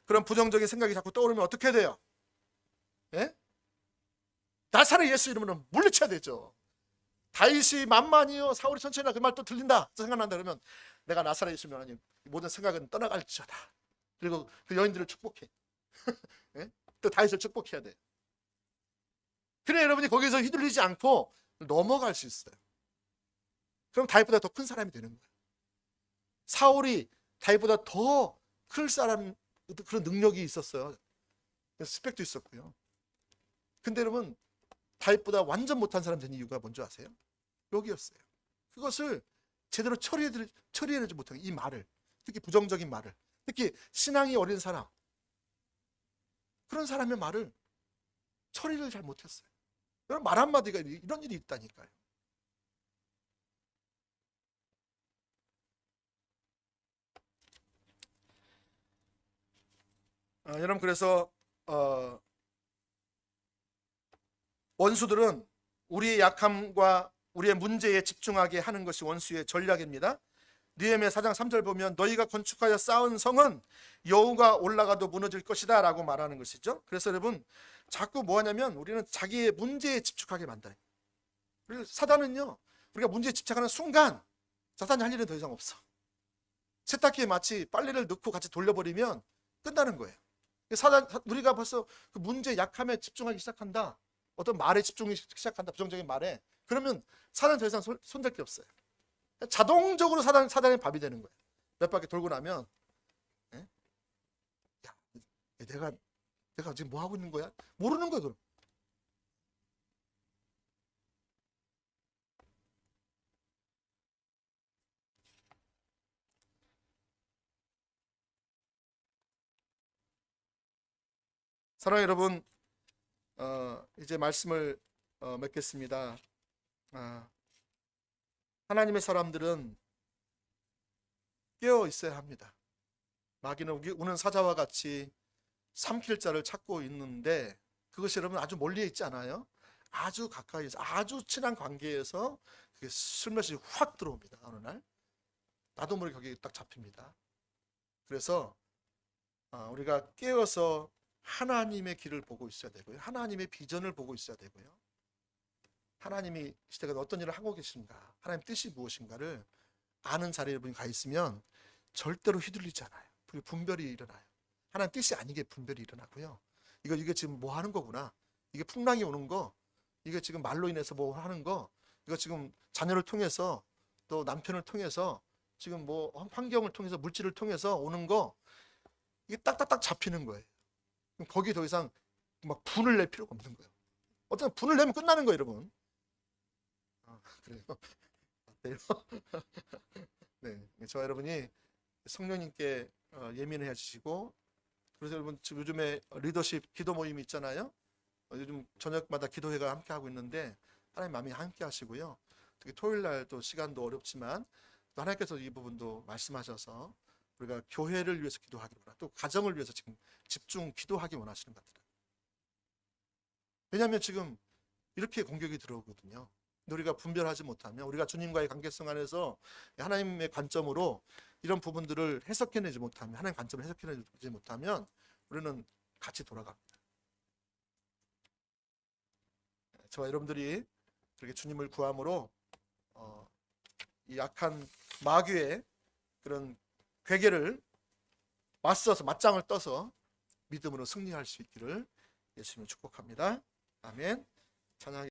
그런 부정적인 생각이 자꾸 떠오르면 어떻게 돼요? 예? 나사렛 예수 이름으로 물리쳐야 되죠. 다윗이 만만이요, 사울이 천천히나, 그 말 또 들린다, 또 생각난다 그러면 내가 나사렛 예수 이름으로 모든 생각은 떠나갈지어다. 그리고 그 여인들을 축복해. 예? 또 다윗을 축복해야 돼. 그래 여러분이 거기서 휘둘리지 않고 넘어갈 수 있어요. 그럼 다윗보다 더 큰 사람이 되는 거예요. 사울이 다윗보다 더 클 사람, 그런 능력이 있었어요. 스펙도 있었고요. 근데 여러분, 다윗보다 완전 못한 사람 된 이유가 뭔지 아세요? 여기였어요. 그것을 제대로 처리해내지 못한 이 말을, 특히 부정적인 말을, 특히 신앙이 어린 사람, 그런 사람의 말을 처리를 잘 못했어요. 여러분, 말 한마디가 이런 일이 있다니까요. 여러분, 그래서 원수들은 우리의 약함과 우리의 문제에 집중하게 하는 것이 원수의 전략입니다. 느헤미야 4장 3절 보면 너희가 건축하여 쌓은 성은 여호가 올라가도 무너질 것이다 라고 말하는 것이죠. 그래서 여러분, 자꾸 뭐하냐면 우리는 자기의 문제에 집중하게 만들어요. 그리고 사단은요, 우리가 문제에 집착하는 순간 사단이 할 일은 더 이상 없어. 세탁기에 마치 빨래를 넣고 같이 돌려버리면 끝나는 거예요. 우리가 벌써 그 문제 약함에 집중하기 시작한다, 어떤 말에 집중하기 시작한다, 부정적인 말에, 그러면 사단은 더 이상 손댈 게 없어요. 자동적으로 사단의 밥이 되는 거예요. 몇 바퀴 돌고 나면. 예? 내가 지금 뭐 하고 있는 거야? 모르는 거야, 그럼. 사랑하는 여러분, 이제 말씀을 맺겠습니다. 아, 하나님의 사람들은 깨어 있어야 합니다. 마귀는 우는 사자와 같이 삼킬 자를 찾고 있는데, 그것이 여러분 아주 멀리에 있지 않아요? 아주 가까이에서, 아주 친한 관계에서 그게 슬며시 확 들어옵니다. 어느 날 나도 모르게 거기에 딱 잡힙니다. 그래서 우리가 깨어서 하나님의 길을 보고 있어야 되고요, 하나님의 비전을 보고 있어야 되고요, 하나님이 이 시대가 어떤 일을 하고 계신가, 하나님 뜻이 무엇인가를 아는 자리에 분이 가 있으면 절대로 휘둘리지 않아요. 그게 분별이 일어나요. 하나님 뜻이 아니게 분별이 일어나고요. 이게 지금 뭐 하는 거구나, 이게 풍랑이 오는 거, 이게 지금 말로 인해서 뭐 하는 거, 이거 지금 자녀를 통해서 또 남편을 통해서 지금 뭐 환경을 통해서 물질을 통해서 오는 거, 이게 딱딱딱 잡히는 거예요. 그럼 거기 더 이상 막 분을 낼 필요가 없는 거예요. 어떤 분을 내면 끝나는 거예요, 여러분. 그래요. 어때요? 네, 저와 여러분이 성령님께 예민해 주시고, 그래서 여러분 지금 요즘에 리더십 기도 모임이 있잖아요. 요즘 저녁마다 기도회가 함께 하고 있는데 하나님 마음이 함께 하시고요. 특히 토요일 날 또 시간도 어렵지만 또 하나님께서 이 부분도 말씀하셔서 우리가 교회를 위해서 기도하기 원하고 또 가정을 위해서 지금 집중 기도하기 원하시는 것 같아요. 왜냐하면 지금 이렇게 공격이 들어오거든요. 우리가 분별하지 못하면, 우리가 주님과의 관계성 안에서 하나님의 관점으로 이런 부분들을 해석해내지 못하면, 하나님 관점을 해석해내지 못하면 우리는 같이 돌아갑니다. 저와 여러분들이 그렇게 주님을 구함으로 이 약한 마귀의 그런 괴계를 맞장을 떠서 믿음으로 승리할 수 있기를 예수님을 축복합니다. 아멘. 찬양.